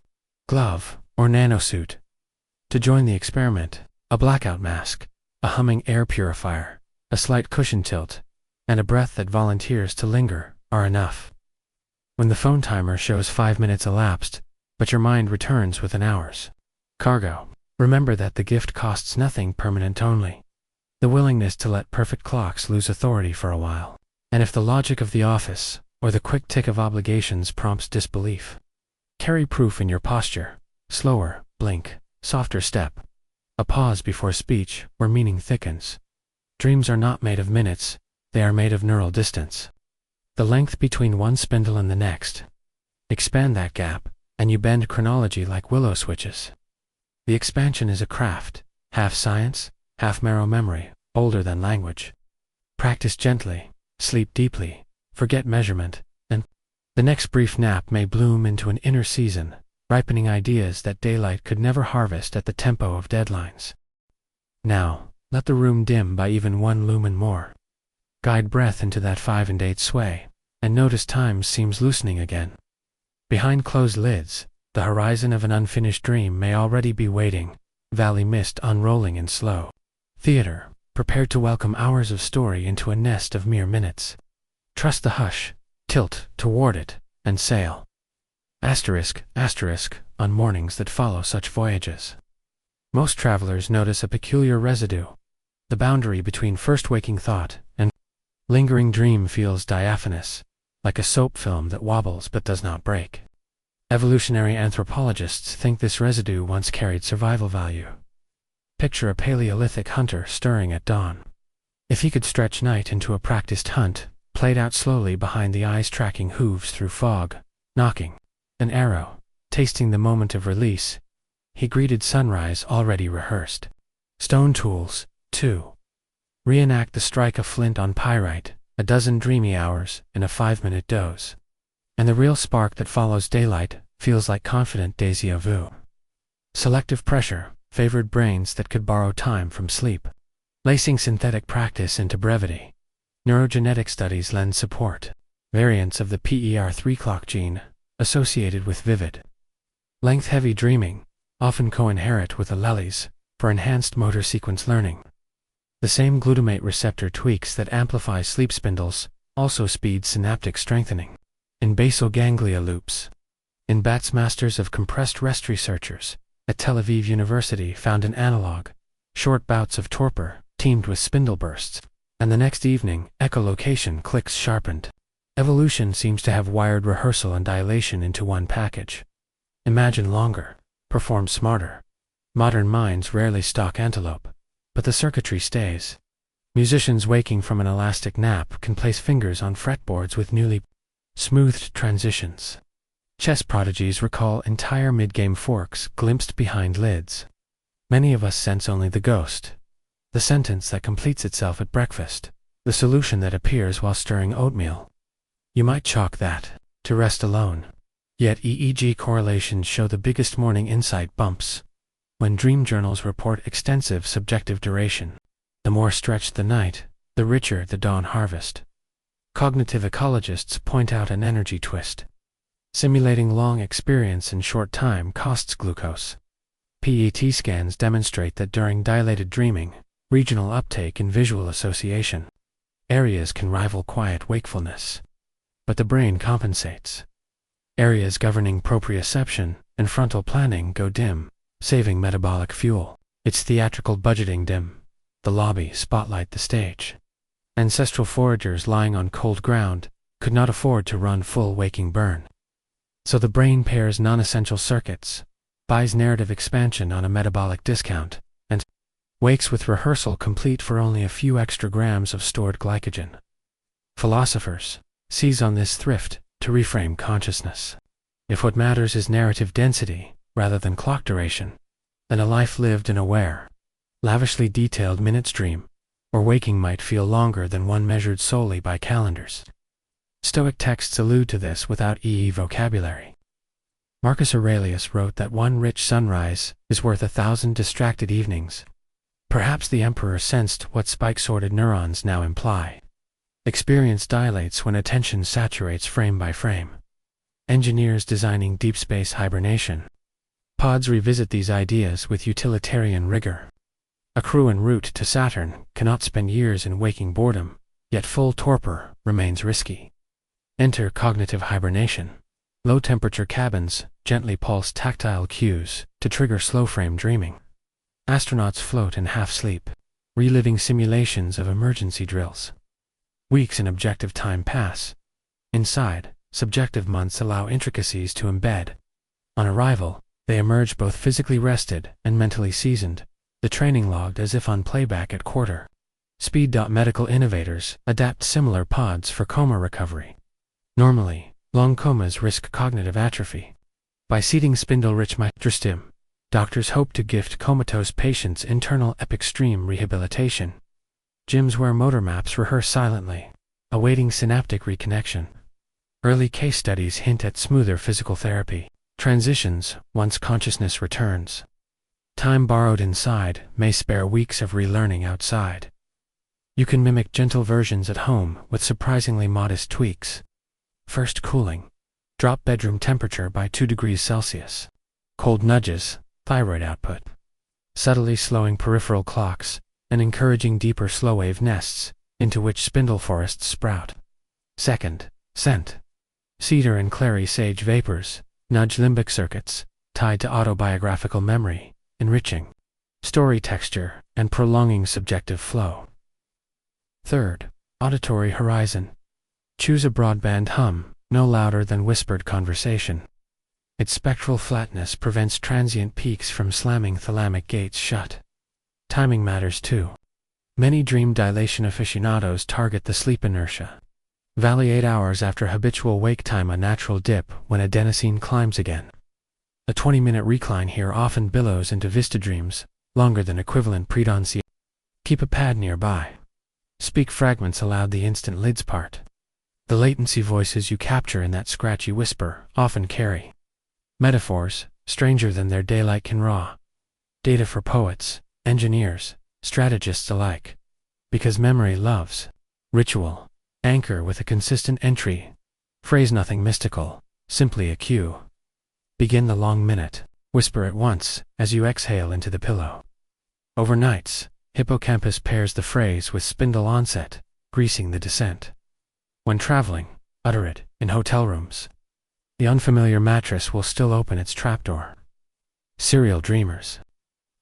glove or nanosuit to join the experiment. A blackout mask, a humming air purifier, a slight cushion tilt, and a breath that volunteers to linger are enough. When the phone timer shows 5 minutes elapsed, but your mind returns within hours. Cargo. Remember that the gift costs nothing, permanent only. The willingness to let perfect clocks lose authority for a while. And if the logic of the office, or the quick tick of obligations prompts disbelief, carry proof in your posture. Slower, blink, softer step. A pause before speech where meaning thickens. Dreams are not made of minutes, they are made of neural distance. The length between one spindle and the next. Expand that gap, and you bend chronology like willow switches. The expansion is a craft, half science, half marrow memory, older than language. Practice gently, sleep deeply, forget measurement, and the next brief nap may bloom into an inner season, ripening ideas that daylight could never harvest at the tempo of deadlines. Now, let the room dim by even 1 lumen more. Guide breath into that 5 and 8 sway, and notice time seems loosening again. Behind closed lids, the horizon of an unfinished dream may already be waiting, valley mist unrolling in slow theater, prepared to welcome hours of story into a nest of mere minutes. Trust the hush, tilt toward it, and sail. Asterisk, asterisk, on mornings that follow such voyages. Most travelers notice a peculiar residue. The boundary between first waking thought and lingering dream feels diaphanous, like a soap film that wobbles but does not break. Evolutionary anthropologists think this residue once carried survival value. Picture a Paleolithic hunter stirring at dawn. If he could stretch night into a practiced hunt, played out slowly behind the eyes tracking hooves through fog, knocking an arrow, tasting the moment of release, he greeted sunrise already rehearsed. Stone tools, too. Reenact the strike of flint on pyrite, a dozen dreamy hours in a 5-minute doze. And the real spark that follows daylight feels like confident déjà vu. Selective pressure favored brains that could borrow time from sleep. Lacing synthetic practice into brevity. Neurogenetic studies lend support. Variants of the PER3 clock gene associated with vivid, length-heavy dreaming often co-inherit with alleles for enhanced motor sequence learning. The same glutamate receptor tweaks that amplify sleep spindles also speed synaptic strengthening. In basal ganglia loops. In Bats Masters of Compressed Rest researchers at Tel Aviv University found an analog, short bouts of torpor teamed with spindle bursts. And the next evening, echolocation clicks sharpened. Evolution seems to have wired rehearsal and dilation into one package. Imagine longer, perform smarter. Modern minds rarely stalk antelope, but the circuitry stays. Musicians waking from an elastic nap can place fingers on fretboards with newly smoothed transitions. Chess prodigies recall entire mid-game forks glimpsed behind lids. Many of us sense only the ghost, the sentence that completes itself at breakfast, the solution that appears while stirring oatmeal. You might chalk that to rest alone. Yet EEG correlations show the biggest morning insight bumps when dream journals report extensive subjective duration. The more stretched the night, the richer the dawn harvest. Cognitive ecologists point out an energy twist. Simulating long experience in short time costs glucose. PET scans demonstrate that during dilated dreaming, regional uptake in visual association areas can rival quiet wakefulness. But the brain compensates. Areas governing proprioception and frontal planning go dim, saving metabolic fuel. It's theatrical budgeting dim. The lobby spotlight the stage. Ancestral foragers lying on cold ground could not afford to run full waking burn. So the brain pairs non-essential circuits, buys narrative expansion on a metabolic discount, and wakes with rehearsal complete for only a few extra grams of stored glycogen. Philosophers seize on this thrift to reframe consciousness. If what matters is narrative density rather than clock duration, then a life lived and aware, lavishly detailed minutes dream or waking might feel longer than one measured solely by calendars. Stoic texts allude to this without EE vocabulary. Marcus Aurelius wrote that one rich sunrise is worth 1,000 distracted evenings. Perhaps the emperor sensed what spike-sorted neurons now imply. Experience dilates when attention saturates frame by frame. Engineers designing deep space hibernation pods revisit these ideas with utilitarian rigor. A crew en route to Saturn cannot spend years in waking boredom, yet full torpor remains risky. Enter cognitive hibernation. Low-temperature cabins gently pulse tactile cues to trigger slow-frame dreaming. Astronauts float in half-sleep, reliving simulations of emergency drills. Weeks in objective time pass. Inside, subjective months allow intricacies to embed. On arrival, they emerge both physically rested and mentally seasoned, the training logged as if on playback at quarter. Medical innovators adapt similar pods for coma recovery. Normally, long comas risk cognitive atrophy. By seeding spindle-rich microstim, doctors hope to gift comatose patients internal epic stream rehabilitation. Gyms where motor maps rehearse silently, awaiting synaptic reconnection. Early case studies hint at smoother physical therapy transitions once consciousness returns. Time borrowed inside may spare weeks of relearning outside. You can mimic gentle versions at home with surprisingly modest tweaks. First cooling. Drop bedroom temperature by 2 degrees Celsius. Cold nudges, thyroid output. Subtly slowing peripheral clocks and encouraging deeper slow-wave nests into which spindle forests sprout. Second, scent. Cedar and clary sage vapors nudge limbic circuits tied to autobiographical memory, enriching story texture and prolonging subjective flow. Third, auditory horizon. Choose a broadband hum, no louder than whispered conversation. Its spectral flatness prevents transient peaks from slamming thalamic gates shut. Timing matters too. Many dream dilation aficionados target the sleep inertia. Valley 8 hours after habitual wake time, a natural dip when adenosine climbs again. A 20-minute recline here often billows into vista dreams, longer than equivalent pre-dawn. Keep a pad nearby. Speak fragments aloud the instant lids part. The latency voices you capture in that scratchy whisper often carry metaphors stranger than their daylight can raw. Data for poets, engineers, strategists alike. Because memory loves ritual. Anchor with a consistent entry. Phrase nothing mystical, simply a cue. Begin the long minute. Whisper at once as you exhale into the pillow. Overnights, hippocampus pairs the phrase with spindle onset, greasing the descent. When traveling, utter it in hotel rooms. The unfamiliar mattress will still open its trapdoor. Serial dreamers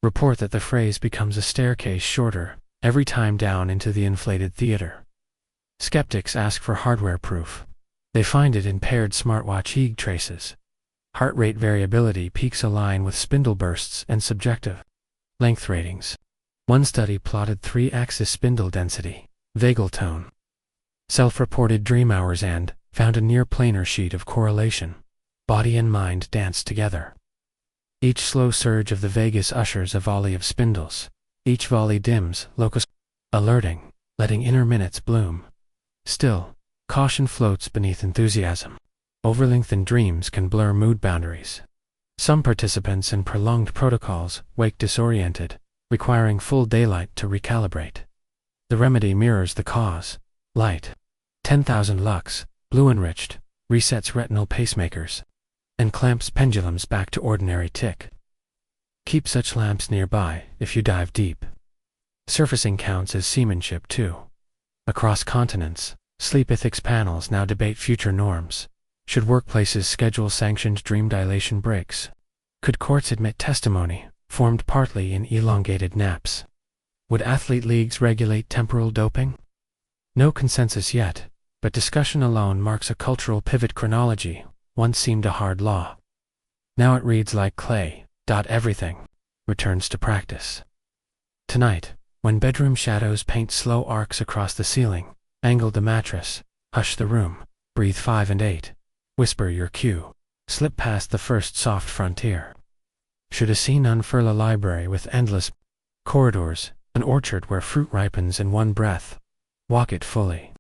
report that the phrase becomes a staircase shorter every time down into the inflated theater. Skeptics ask for hardware proof. They find it in paired smartwatch EEG traces. Heart rate variability peaks align with spindle bursts and subjective length ratings. One study plotted 3-axis spindle density, vagal tone, self-reported dream hours and found a near-planar sheet of correlation. Body and mind dance together. Each slow surge of the vagus ushers a volley of spindles. Each volley dims, locus alerting, letting inner minutes bloom. Still, caution floats beneath enthusiasm. Overlengthened dreams can blur mood boundaries. Some participants in prolonged protocols wake disoriented, requiring full daylight to recalibrate. The remedy mirrors the cause. Light. 10,000 lux, blue-enriched, resets retinal pacemakers, and clamps pendulums back to ordinary tick. Keep such lamps nearby if you dive deep. Surfacing counts as seamanship too. Across continents, sleep ethics panels now debate future norms. Should workplaces schedule sanctioned dream dilation breaks? Could courts admit testimony formed partly in elongated naps? Would athlete leagues regulate temporal doping? No consensus yet, but discussion alone marks a cultural pivot. Chronology once seemed a hard law. Now it reads like clay. Everything returns to practice. Tonight, when bedroom shadows paint slow arcs across the ceiling, angle the mattress, hush the room, breathe 5 and 8, whisper your cue, slip past the first soft frontier. Should a scene unfurl a library with endless corridors, an orchard where fruit ripens in one breath, walk it fully.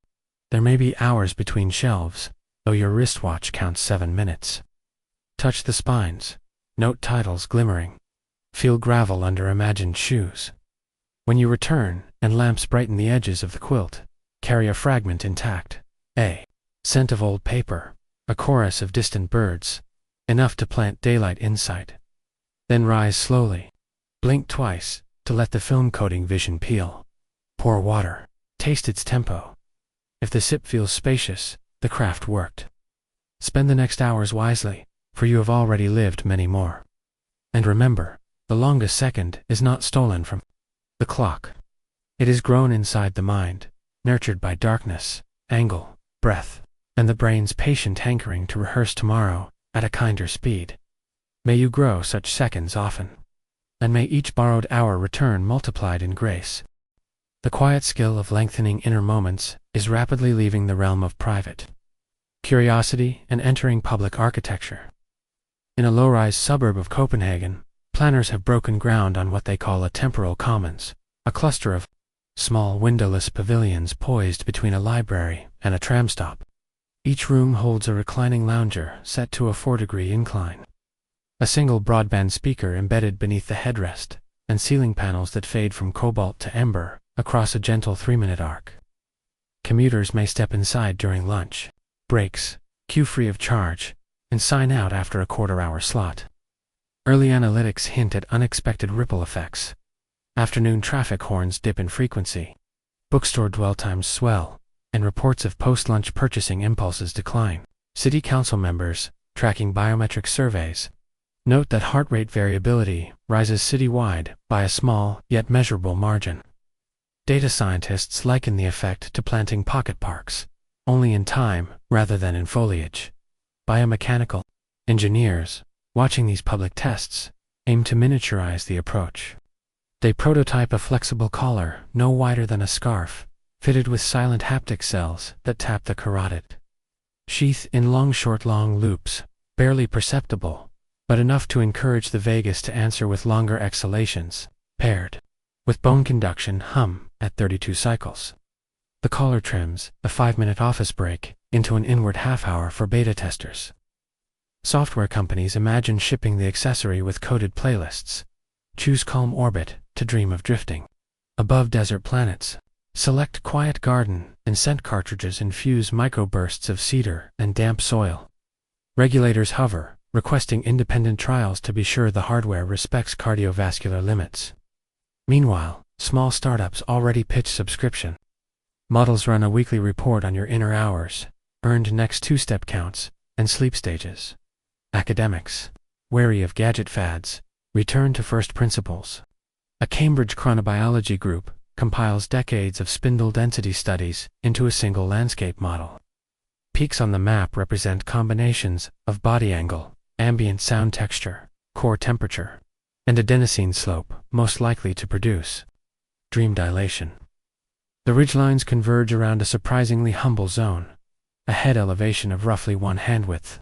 There may be hours between shelves, though your wristwatch counts 7 minutes. Touch the spines, note titles glimmering, feel gravel under imagined shoes. When you return, and lamps brighten the edges of the quilt, carry a fragment intact, a scent of old paper, a chorus of distant birds, enough to plant daylight insight. Then rise slowly, blink twice, to let the film coating vision peel. Pour water, taste its tempo. If the sip feels spacious, the craft worked. Spend the next hours wisely, for you have already lived many more. And remember, the longest second is not stolen from the clock. It is grown inside the mind, nurtured by darkness, angle, breath, and the brain's patient hankering to rehearse tomorrow at a kinder speed. May you grow such seconds often, and may each borrowed hour return multiplied in grace. The quiet skill of lengthening inner moments is rapidly leaving the realm of private curiosity and entering public architecture. In a low-rise suburb of Copenhagen, planners have broken ground on what they call a temporal commons, a cluster of small windowless pavilions poised between a library and a tram stop. Each room holds a reclining lounger set to a 4-degree incline, a single broadband speaker embedded beneath the headrest, and ceiling panels that fade from cobalt to ember across a gentle 3-minute arc. Commuters may step inside during lunch, breaks, queue free of charge, and sign out after a quarter-hour slot. Early analytics hint at unexpected ripple effects. Afternoon traffic horns dip in frequency. Bookstore dwell times swell, and reports of post-lunch purchasing impulses decline. City council members, tracking biometric surveys, note that heart rate variability rises citywide by a small yet measurable margin. Data scientists liken the effect to planting pocket parks, only in time rather than in foliage. Biomechanical engineers, watching these public tests, aim to miniaturize the approach. They prototype a flexible collar no wider than a scarf, fitted with silent haptic cells that tap the carotid sheath in long loops, barely perceptible, but enough to encourage the vagus to answer with longer exhalations, paired with bone conduction hum at 32 cycles. The collar trims a 5-minute office break into an inward half-hour for beta testers. Software companies imagine shipping the accessory with coded playlists. Choose calm orbit to dream of drifting above desert planets. Select quiet garden, and scent cartridges infuse microbursts of cedar and damp soil. Regulators hover, requesting independent trials to be sure the hardware respects cardiovascular limits. Meanwhile, small startups already pitch subscription models run a weekly report on your inner hours, earned next 2-step counts, and sleep stages. Academics, wary of gadget fads, return to first principles. A Cambridge chronobiology group compiles decades of spindle density studies into a single landscape model. Peaks on the map represent combinations of body angle, ambient sound texture, core temperature, and adenosine slope, most likely to produce dream dilation. The ridgelines converge around a surprisingly humble zone, a head elevation of roughly one hand width.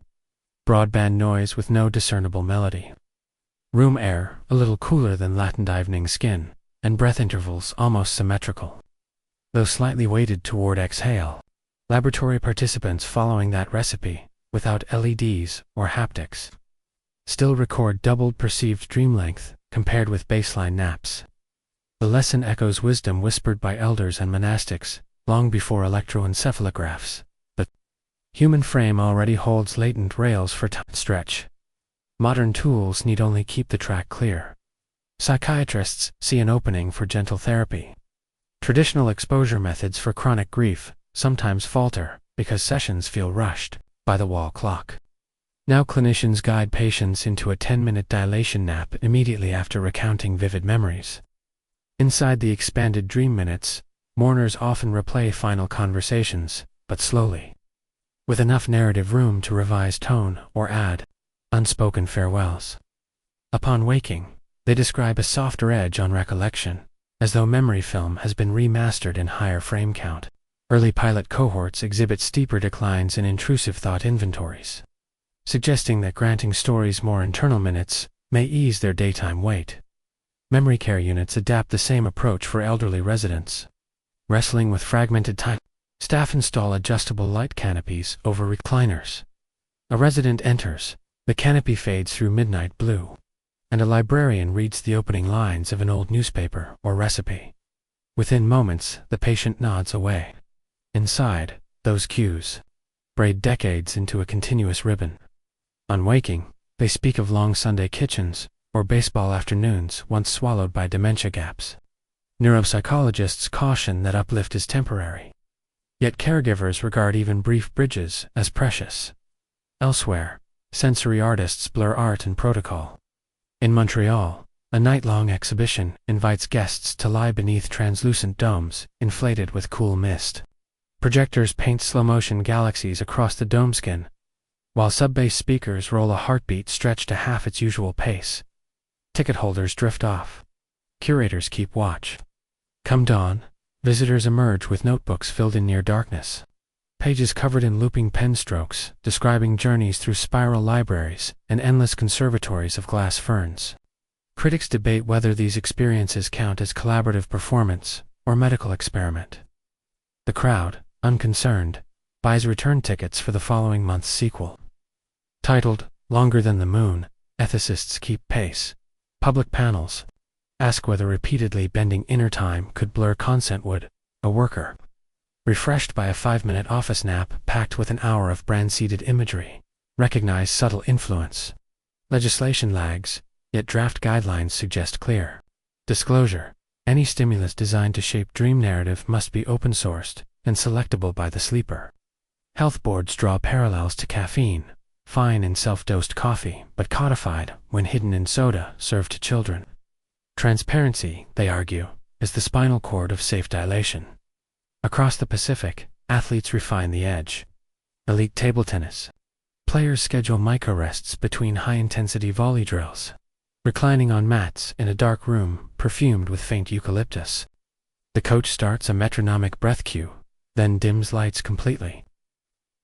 Broadband noise with no discernible melody. Room air a little cooler than latent evening skin, and breath intervals almost symmetrical, though slightly weighted toward exhale. Laboratory participants following that recipe, without LEDs or haptics, still record doubled perceived dream length compared with baseline naps. The lesson echoes wisdom whispered by elders and monastics long before electroencephalographs. The human frame already holds latent rails for time stretch. Modern tools need only keep the track clear. Psychiatrists see an opening for gentle therapy. Traditional exposure methods for chronic grief sometimes falter because sessions feel rushed by the wall clock. Now clinicians guide patients into a 10-minute dilation nap immediately after recounting vivid memories. Inside the expanded dream minutes, mourners often replay final conversations, but slowly, with enough narrative room to revise tone or add unspoken farewells. Upon waking, they describe a softer edge on recollection, as though memory film has been remastered in higher frame count. Early pilot cohorts exhibit steeper declines in intrusive thought inventories, suggesting that granting stories more internal minutes may ease their daytime weight. Memory care units adapt the same approach for elderly residents. Wrestling with fragmented time, staff install adjustable light canopies over recliners. A resident enters, the canopy fades through midnight blue, and a librarian reads the opening lines of an old newspaper or recipe. Within moments, the patient nods away. Inside, those cues braid decades into a continuous ribbon. On waking, they speak of long Sunday kitchens or baseball afternoons once swallowed by dementia gaps. Neuropsychologists caution that uplift is temporary, yet caregivers regard even brief bridges as precious. Elsewhere, sensory artists blur art and protocol. In Montreal, a night-long exhibition invites guests to lie beneath translucent domes inflated with cool mist. Projectors paint slow-motion galaxies across the dome skin, while sub-bass speakers roll a heartbeat stretched to half its usual pace. Ticket holders drift off. Curators keep watch. Come dawn, visitors emerge with notebooks filled in near darkness. Pages covered in looping pen strokes, describing journeys through spiral libraries and endless conservatories of glass ferns. Critics debate whether these experiences count as collaborative performance or medical experiment. The crowd, unconcerned, buys return tickets for the following month's sequel. Titled, Longer Than the Moon, Ethicists Keep Pace. Public panels ask whether repeatedly bending inner time could blur consent would. A worker, refreshed by a 5-minute office nap packed with an hour of brand-seeded imagery, recognize subtle influence. Legislation lags, yet draft guidelines suggest clear disclosure. Any stimulus designed to shape dream narrative must be open-sourced and selectable by the sleeper. Health boards draw parallels to caffeine, fine in self-dosed coffee, but codified when hidden in soda served to children. Transparency, they argue, is the spinal cord of safe dilation. Across the Pacific, athletes refine the edge. Elite table tennis players schedule micro-rests between high-intensity volley drills, reclining on mats in a dark room perfumed with faint eucalyptus. The coach starts a metronomic breath cue, then dims lights completely.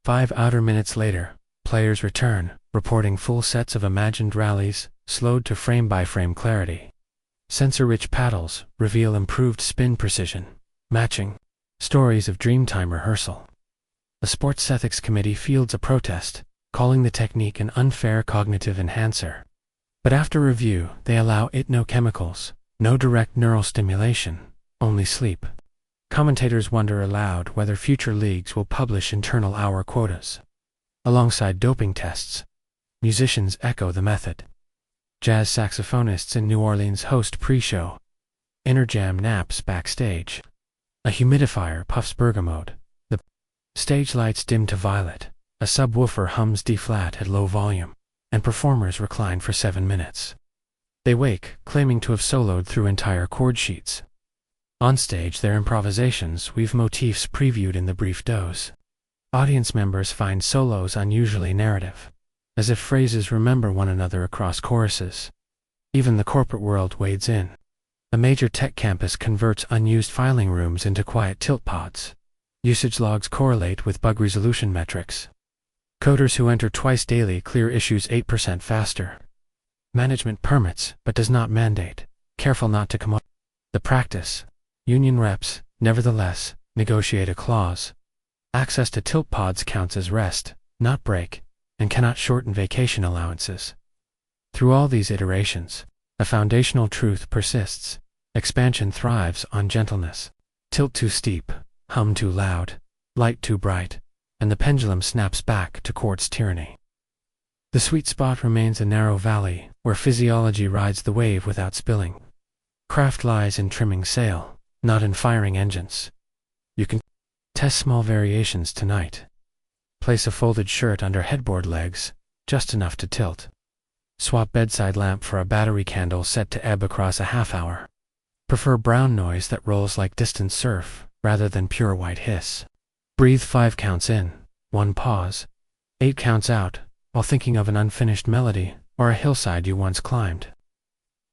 5 outer minutes later, players return, reporting full sets of imagined rallies, slowed to frame-by-frame clarity. Sensor-rich paddles reveal improved spin precision, matching stories of dreamtime rehearsal. The Sports Ethics Committee fields a protest, calling the technique an unfair cognitive enhancer. But after review, they allow it no chemicals, no direct neural stimulation, only sleep. Commentators wonder aloud whether future leagues will publish internal hour quotas. Alongside doping tests, musicians echo the method. Jazz saxophonists in New Orleans host pre-show. Inner jam naps backstage. A humidifier puffs bergamot. The stage lights dim to violet. A subwoofer hums D-flat at low volume, and performers recline for 7 minutes. They wake, claiming to have soloed through entire chord sheets. On stage, their improvisations weave motifs previewed in the brief doze. Audience members find solos unusually narrative, as if phrases remember one another across choruses. Even the corporate world wades in. A major tech campus converts unused filing rooms into quiet tilt pods. Usage logs correlate with bug resolution metrics. Coders who enter twice daily clear issues 8% faster. Management permits, but does not mandate. Careful not to come up. The practice. Union reps, nevertheless, negotiate a clause. Access to tilt pods counts as rest, not break, and cannot shorten vacation allowances. Through all these iterations, a foundational truth persists. Expansion thrives on gentleness. Tilt too steep, hum too loud, light too bright, and the pendulum snaps back to quartz tyranny. The sweet spot remains a narrow valley, where physiology rides the wave without spilling. Craft lies in trimming sail, not in firing engines. You can test small variations tonight. Place a folded shirt under headboard legs, just enough to tilt. Swap bedside lamp for a battery candle set to ebb across a half hour. Prefer brown noise that rolls like distant surf, rather than pure white hiss. Breathe 5 counts in, 1 pause, 8 counts out, while thinking of an unfinished melody or a hillside you once climbed.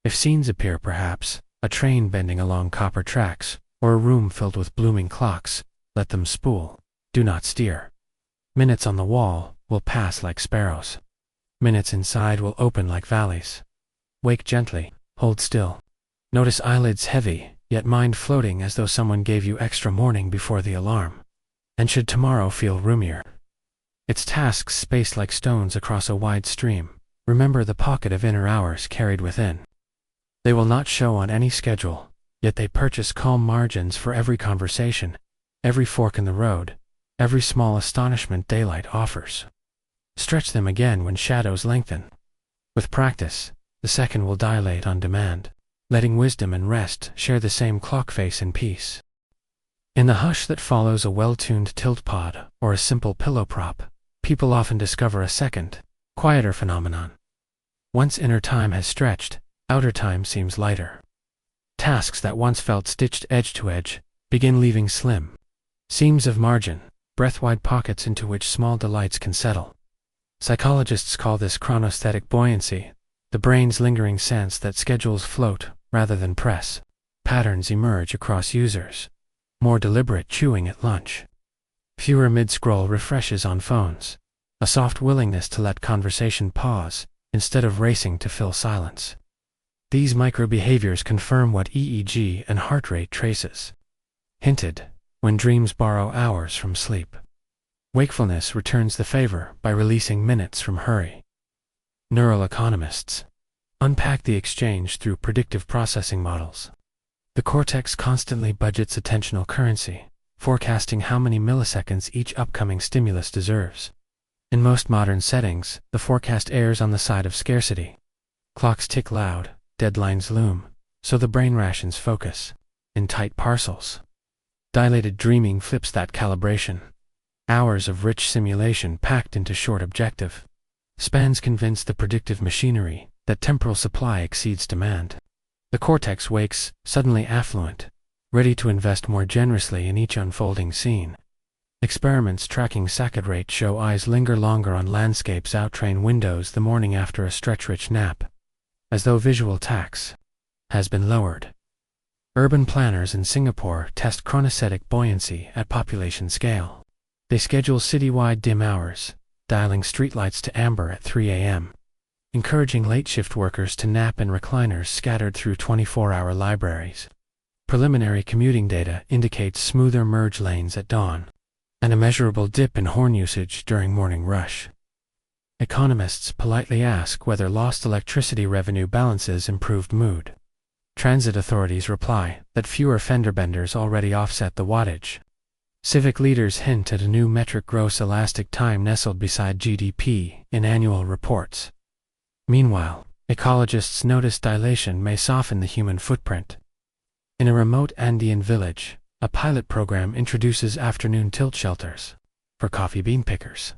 If scenes appear, perhaps, a train bending along copper tracks, or a room filled with blooming clocks, let them spool. Do not steer. Minutes on the wall will pass like sparrows. Minutes inside will open like valleys. Wake gently, hold still. Notice eyelids heavy, yet mind floating as though someone gave you extra morning before the alarm. And should tomorrow feel roomier? Its tasks spaced like stones across a wide stream. Remember the pocket of inner hours carried within. They will not show on any schedule, yet they purchase calm margins for every conversation, every fork in the road, every small astonishment daylight offers. Stretch them again when shadows lengthen. With practice, the second will dilate on demand, letting wisdom and rest share the same clock face in peace. In the hush that follows a well-tuned tilt pod or a simple pillow prop, people often discover a second, quieter phenomenon. Once inner time has stretched, outer time seems lighter. Tasks that once felt stitched edge to edge begin leaving slim. Seams of margin, breath-wide pockets into which small delights can settle. Psychologists call this chronosthetic buoyancy, the brain's lingering sense that schedules float rather than press. Patterns emerge across users. More deliberate chewing at lunch. Fewer mid-scroll refreshes on phones. A soft willingness to let conversation pause, instead of racing to fill silence. These micro-behaviors confirm what EEG and heart rate traces. Hinted, when dreams borrow hours from sleep. Wakefulness returns the favor by releasing minutes from hurry. Neural economists unpack the exchange through predictive processing models. The cortex constantly budgets attentional currency, forecasting how many milliseconds each upcoming stimulus deserves. In most modern settings, the forecast errs on the side of scarcity. Clocks tick loud, deadlines loom, so the brain rations focus in tight parcels. Dilated dreaming flips that calibration. Hours of rich simulation packed into short objective spans convince the predictive machinery that temporal supply exceeds demand. The cortex wakes, suddenly affluent, ready to invest more generously in each unfolding scene. Experiments tracking saccade rate show eyes linger longer on landscapes outtrain windows the morning after a stretch-rich nap, as though visual tax has been lowered. Urban planners in Singapore test chronosthetic buoyancy at population scale. They schedule citywide dim hours, dialing streetlights to amber at 3 a.m., encouraging late-shift workers to nap in recliners scattered through 24-hour libraries. Preliminary commuting data indicates smoother merge lanes at dawn, and a measurable dip in horn usage during morning rush. Economists politely ask whether lost electricity revenue balances improved mood. Transit authorities reply that fewer fender benders already offset the wattage. Civic leaders hint at a new metric: gross elastic time nestled beside GDP in annual reports. Meanwhile, ecologists notice dilation may soften the human footprint. In a remote Andean village, a pilot program introduces afternoon tilt shelters for coffee bean pickers.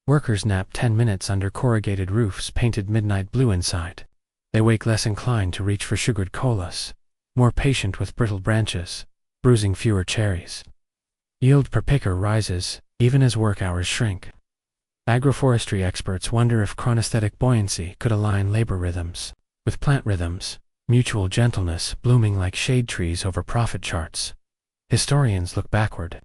Workers nap 10 minutes under corrugated roofs painted midnight blue inside. They wake less inclined to reach for sugared colas, more patient with brittle branches, bruising fewer cherries. Yield per picker rises, even as work hours shrink. Agroforestry experts wonder if chronesthetic buoyancy could align labor rhythms with plant rhythms, mutual gentleness blooming like shade trees over profit charts. Historians look backward,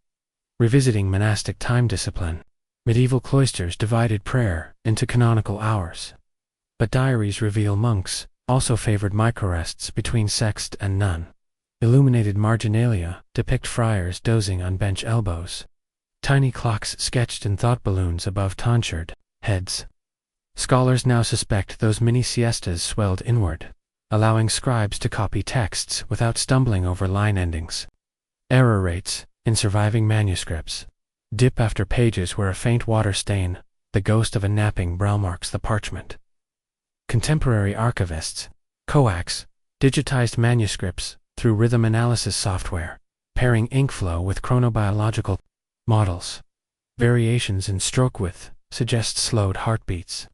revisiting monastic time discipline. Medieval cloisters divided prayer into canonical hours. But diaries reveal monks also favored microrests between sext and nun. Illuminated marginalia depict friars dozing on bench elbows. Tiny clocks sketched in thought balloons above tonsured heads. Scholars now suspect those mini siestas swelled inward, allowing scribes to copy texts without stumbling over line endings. Error rates, in surviving manuscripts, dip after pages where a faint water stain, the ghost of a napping brow, marks the parchment. Contemporary archivists, coax, digitized manuscripts through rhythm analysis software, pairing ink flow with chronobiological models. Variations in stroke width suggest slowed heartbeats.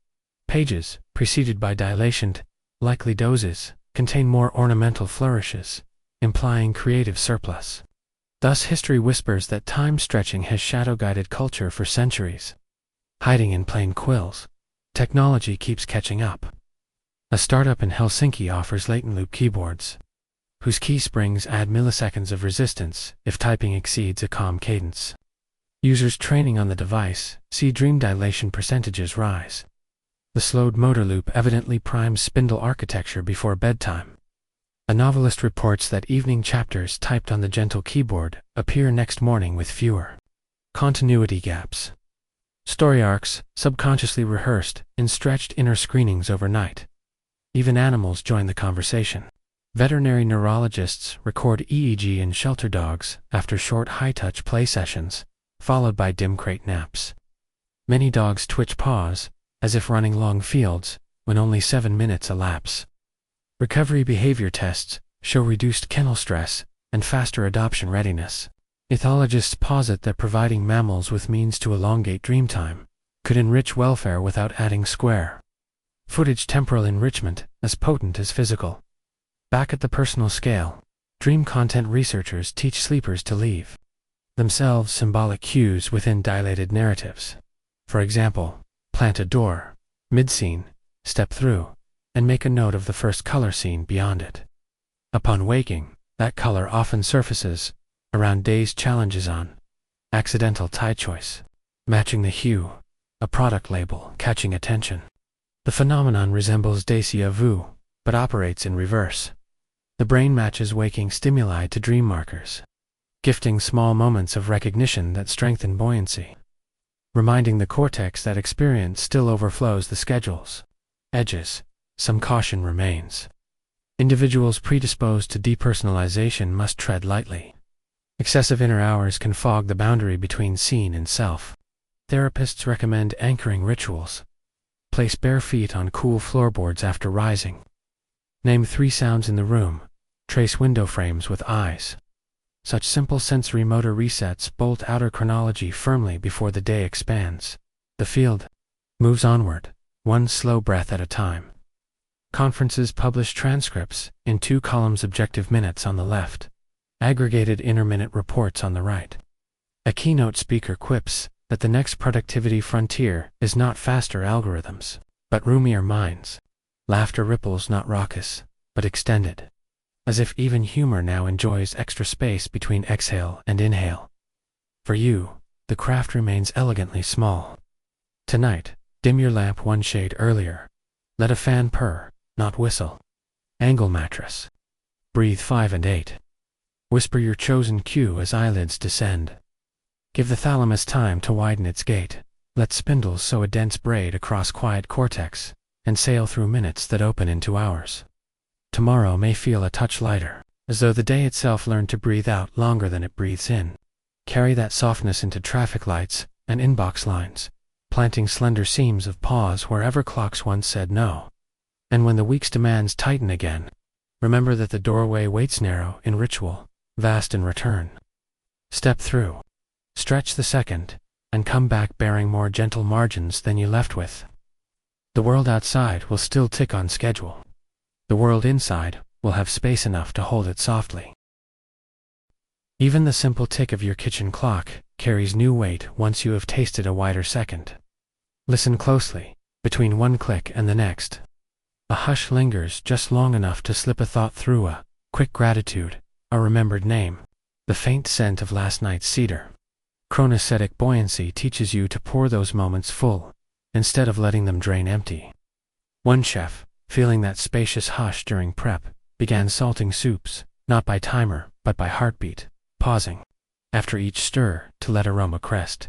Pages, preceded by dilation, likely dozes, contain more ornamental flourishes, implying creative surplus. Thus history whispers that time stretching has shadow-guided culture for centuries. Hiding in plain quills, technology keeps catching up. A startup in Helsinki offers latent loop keyboards, whose key springs add milliseconds of resistance if typing exceeds a calm cadence. Users training on the device see dream dilation percentages rise. The slowed motor loop evidently primes spindle architecture before bedtime. A novelist reports that evening chapters typed on the gentle keyboard appear next morning with fewer continuity gaps. Story arcs subconsciously rehearsed in stretched inner screenings overnight. Even animals join the conversation. Veterinary neurologists record EEG in shelter dogs after short high-touch play sessions, followed by dim crate naps. Many dogs twitch paws, as if running long fields, when only 7 minutes elapse. Recovery behavior tests show reduced kennel stress and faster adoption readiness. Ethologists posit that providing mammals with means to elongate dream time could enrich welfare without adding square footage temporal enrichment as potent as physical. Back at the personal scale, dream content researchers teach sleepers to leave themselves symbolic cues within dilated narratives. For example, plant a door mid-scene, step through, and make a note of the first color scene beyond it. Upon waking, that color often surfaces around day's challenges on accidental tie choice, matching the hue, a product label catching attention. The phenomenon resembles déjà vu, but operates in reverse. The brain matches waking stimuli to dream markers, gifting small moments of recognition that strengthen buoyancy, reminding the cortex that experience still overflows the schedule's edges. Some caution remains. Individuals predisposed to depersonalization must tread lightly. Excessive inner hours can fog the boundary between scene and self. Therapists recommend anchoring rituals. Place bare feet on cool floorboards after rising. Name 3 sounds in the room. Trace window frames with eyes. Such simple sensory motor resets bolt outer chronology firmly before the day expands. The field moves onward, one slow breath at a time. Conferences publish transcripts in 2 columns, objective minutes on the left, aggregated interminute reports on the right. A keynote speaker quips that the next productivity frontier is not faster algorithms, but roomier minds. Laughter ripples not raucous, but extended, as if even humor now enjoys extra space between exhale and inhale. For you, the craft remains elegantly small. Tonight, dim your lamp 1 shade earlier. Let a fan purr, not whistle. Angle mattress. Breathe 5 and 8. Whisper your chosen cue as eyelids descend. Give the thalamus time to widen its gait. Let spindles sew a dense braid across quiet cortex and sail through minutes that open into hours. Tomorrow may feel a touch lighter, as though the day itself learned to breathe out longer than it breathes in. Carry that softness into traffic lights and inbox lines, planting slender seams of pause wherever clocks once said no. And when the week's demands tighten again, remember that the doorway waits narrow in ritual, vast in return. Step through, stretch the second, and come back bearing more gentle margins than you left with. The world outside will still tick on schedule. The world inside will have space enough to hold it softly. Even the simple tick of your kitchen clock carries new weight once you have tasted a wider second. Listen closely, between one click and the next. A hush lingers just long enough to slip a thought through, a quick gratitude, a remembered name, the faint scent of last night's cedar. Chronocetic buoyancy teaches you to pour those moments full, instead of letting them drain empty. One chef, feeling that spacious hush during prep, began salting soups, not by timer, but by heartbeat, pausing after each stir to let aroma crest.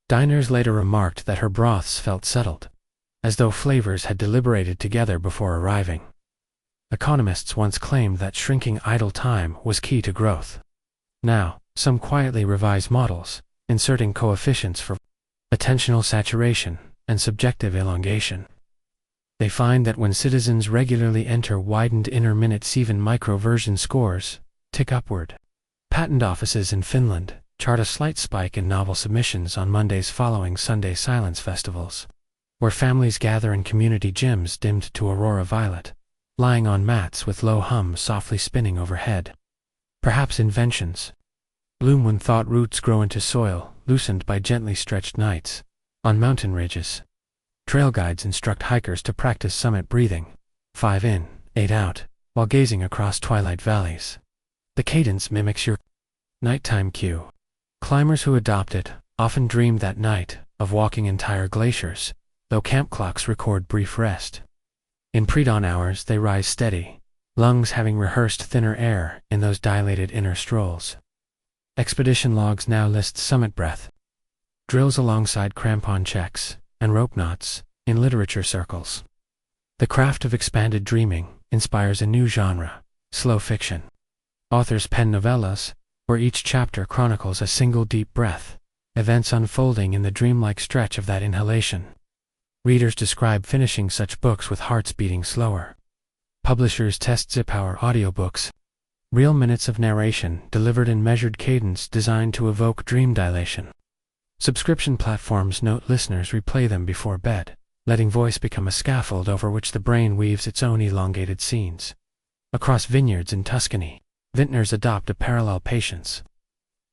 Diners later remarked that her broths felt settled, as though flavors had deliberated together before arriving. Economists once claimed that shrinking idle time was key to growth. Now, some quietly revise models, inserting coefficients for attentional saturation and subjective elongation. They find that when citizens regularly enter widened inner-minutes, even microversion scores tick upward. Patent offices in Finland chart a slight spike in novel submissions on Mondays following Sunday silence festivals, where families gather in community gyms dimmed to aurora violet, lying on mats with low hums softly spinning overhead. Perhaps inventions bloom when thought roots grow into soil, loosened by gently stretched nights. On mountain ridges, trail guides instruct hikers to practice summit breathing, 5 in, 8 out, while gazing across twilight valleys. The cadence mimics your nighttime cue. Climbers who adopt it often dream that night of walking entire glaciers, though camp clocks record brief rest. In pre-dawn hours they rise steady, lungs having rehearsed thinner air in those dilated inner strolls. Expedition logs now list summit breath drills alongside crampon checks and rope knots in literature circles. The craft of expanded dreaming inspires a new genre, slow fiction. Authors pen novellas, where each chapter chronicles a single deep breath, events unfolding in the dreamlike stretch of that inhalation. Readers describe finishing such books with hearts beating slower. Publishers test zip-hour audiobooks, real minutes of narration delivered in measured cadence designed to evoke dream dilation. Subscription platforms note listeners replay them before bed, letting voice become a scaffold over which the brain weaves its own elongated scenes. Across vineyards in Tuscany, vintners adopt a parallel patience.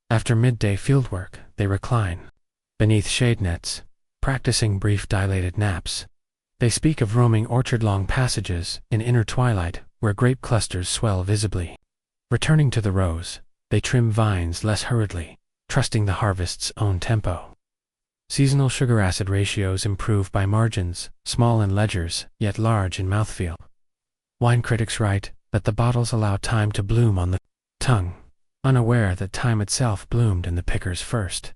After midday fieldwork, they recline beneath shade nets, practicing brief dilated naps. They speak of roaming orchard-long passages in inner twilight where grape clusters swell visibly. Returning to the rows, they trim vines less hurriedly, trusting the harvest's own tempo. Seasonal sugar-acid ratios improve by margins, small in ledgers, yet large in mouthfeel. Wine critics write that the bottles allow time to bloom on the tongue, unaware that time itself bloomed in the pickers first.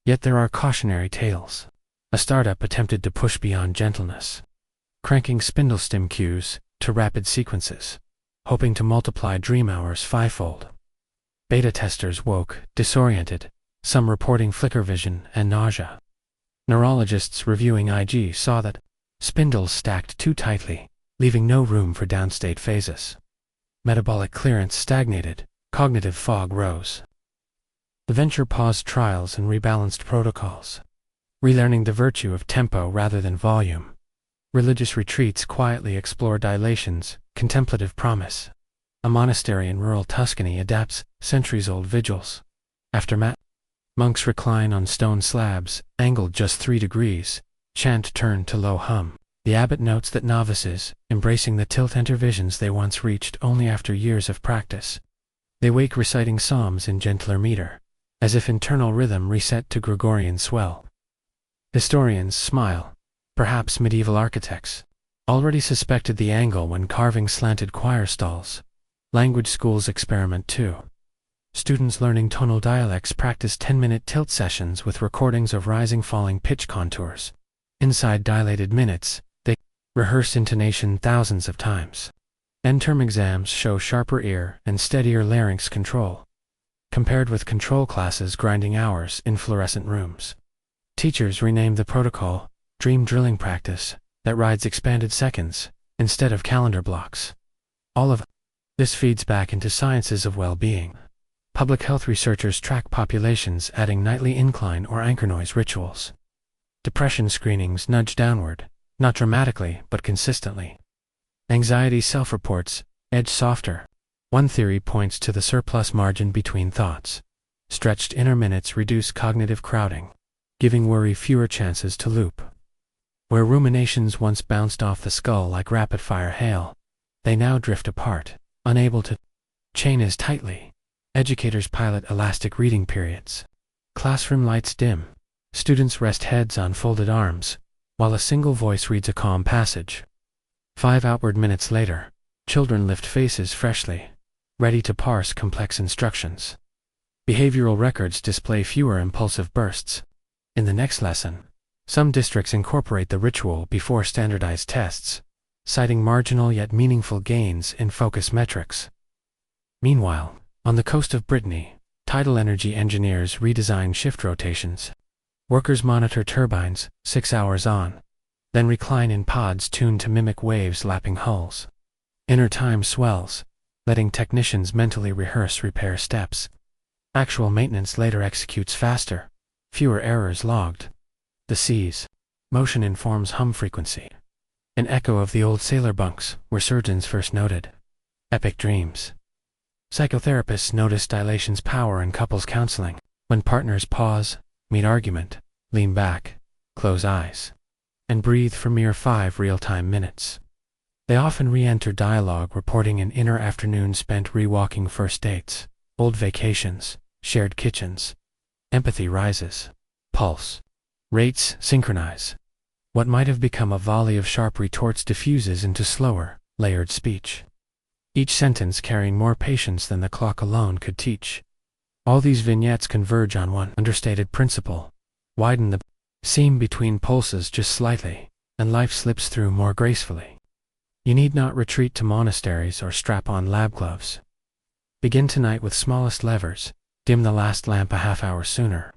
Yet there are cautionary tales. A startup attempted to push beyond gentleness, cranking spindle stim cues to rapid sequences, hoping to multiply dream hours fivefold. Beta testers woke, disoriented, some reporting flicker vision and nausea. Neurologists reviewing IG saw that spindles stacked too tightly, leaving no room for downstate phases. Metabolic clearance stagnated, cognitive fog rose. The venture paused trials and rebalanced protocols, relearning the virtue of tempo rather than volume. Religious retreats quietly explore dilation's contemplative promise. A monastery in rural Tuscany adapts centuries-old vigils. After monks recline on stone slabs, angled just 3 degrees, chant turned to low hum. The abbot notes that novices, embracing the tilt, enter visions they once reached only after years of practice. They wake reciting psalms in gentler meter, as if internal rhythm reset to Gregorian swell. Historians smile. Perhaps medieval architects already suspected the angle when carving slanted choir stalls. Language schools experiment too. Students learning tonal dialects practice 10-minute tilt sessions with recordings of rising-falling pitch contours. Inside dilated minutes, they rehearse intonation thousands of times. End-term exams show sharper ear and steadier larynx control, compared with control classes grinding hours in fluorescent rooms. Teachers rename the protocol dream drilling practice that rides expanded seconds instead of calendar blocks. All of this feeds back into sciences of well-being. Public health researchers track populations adding nightly incline or anchor noise rituals. Depression screenings nudge downward, not dramatically but consistently. Anxiety self-reports edge softer. One theory points to the surplus margin between thoughts. Stretched inner minutes reduce cognitive crowding, giving worry fewer chances to loop. Where ruminations once bounced off the skull like rapid-fire hail, they now drift apart, unable to chain as tightly. Educators pilot elastic reading periods. Classroom lights dim. Students rest heads on folded arms, while a single voice reads a calm passage. 5 outward minutes later, children lift faces freshly, ready to parse complex instructions. Behavioral records display fewer impulsive bursts. In the next lesson, some districts incorporate the ritual before standardized tests, citing marginal yet meaningful gains in focus metrics. Meanwhile, on the coast of Brittany, tidal energy engineers redesign shift rotations. Workers monitor turbines, 6 hours on, then recline in pods tuned to mimic waves lapping hulls. Inner time swells, letting technicians mentally rehearse repair steps. Actual maintenance later executes faster, fewer errors logged. The sea's motion informs hum frequency, an echo of the old sailor bunks where surgeons first noted epic dreams. Psychotherapists notice dilation's power in couples counseling, when partners pause, mid-argument, lean back, close eyes, and breathe for mere 5 real-time minutes. They often re-enter dialogue, reporting an inner afternoon spent re-walking first dates, old vacations, shared kitchens. Empathy rises. Pulse rates synchronize. What might have become a volley of sharp retorts diffuses into slower, layered speech, each sentence carrying more patience than the clock alone could teach. All these vignettes converge on one understated principle: widen the seam between pulses just slightly, and life slips through more gracefully. You need not retreat to monasteries or strap on lab gloves. Begin tonight with smallest levers. Dim the last lamp a half hour sooner.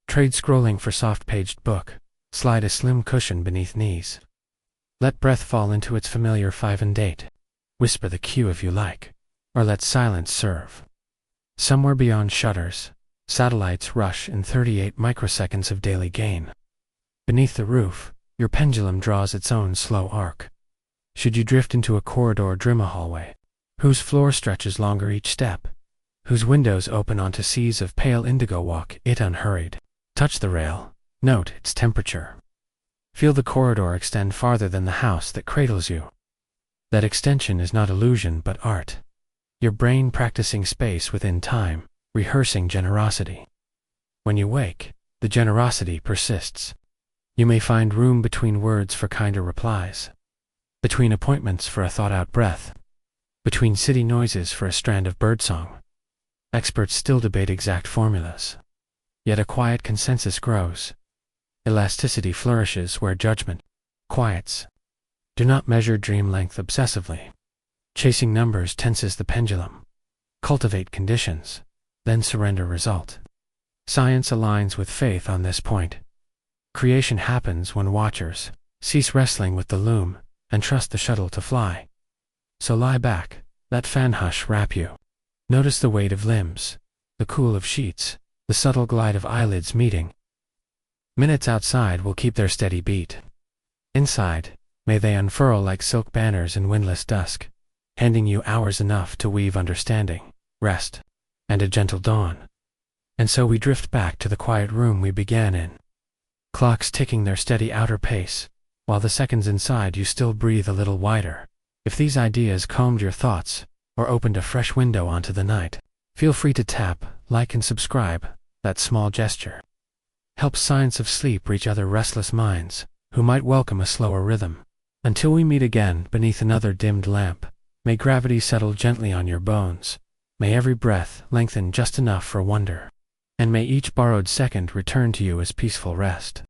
Trade scrolling for soft-paged book. Slide a slim cushion beneath knees. Let breath fall into its familiar 5 and date. Whisper the cue if you like, or let silence serve. Somewhere beyond shutters, satellites rush in 38 microseconds of daily gain. Beneath the roof, your pendulum draws its own slow arc. Should you drift into a corridor, trim a hallway, whose floor stretches longer each step, whose windows open onto seas of pale indigo, walk it unhurried. Touch the rail, note its temperature. Feel the corridor extend farther than the house that cradles you. That extension is not illusion but art. Your brain practicing space within time, rehearsing generosity. When you wake, the generosity persists. You may find room between words for kinder replies, between appointments for a thought-out breath, between city noises for a strand of birdsong. Experts still debate exact formulas, yet a quiet consensus grows. Elasticity flourishes where judgment quiets. Do not measure dream length obsessively. Chasing numbers tenses the pendulum. Cultivate conditions, then surrender result. Science aligns with faith on this point. Creation happens when watchers cease wrestling with the loom and trust the shuttle to fly. So lie back, let fan hush wrap you. Notice the weight of limbs, the cool of sheets, the subtle glide of eyelids meeting. Minutes outside will keep their steady beat. Inside, may they unfurl like silk banners in windless dusk, handing you hours enough to weave understanding, rest, and a gentle dawn. And so we drift back to the quiet room we began in. Clocks ticking their steady outer pace, while the seconds inside you still breathe a little wider. If these ideas calmed your thoughts, or opened a fresh window onto the night, feel free to tap, like and subscribe. That small gesture helps science of sleep reach other restless minds who might welcome a slower rhythm. Until we meet again beneath another dimmed lamp, may gravity settle gently on your bones, may every breath lengthen just enough for wonder, and may each borrowed second return to you as peaceful rest.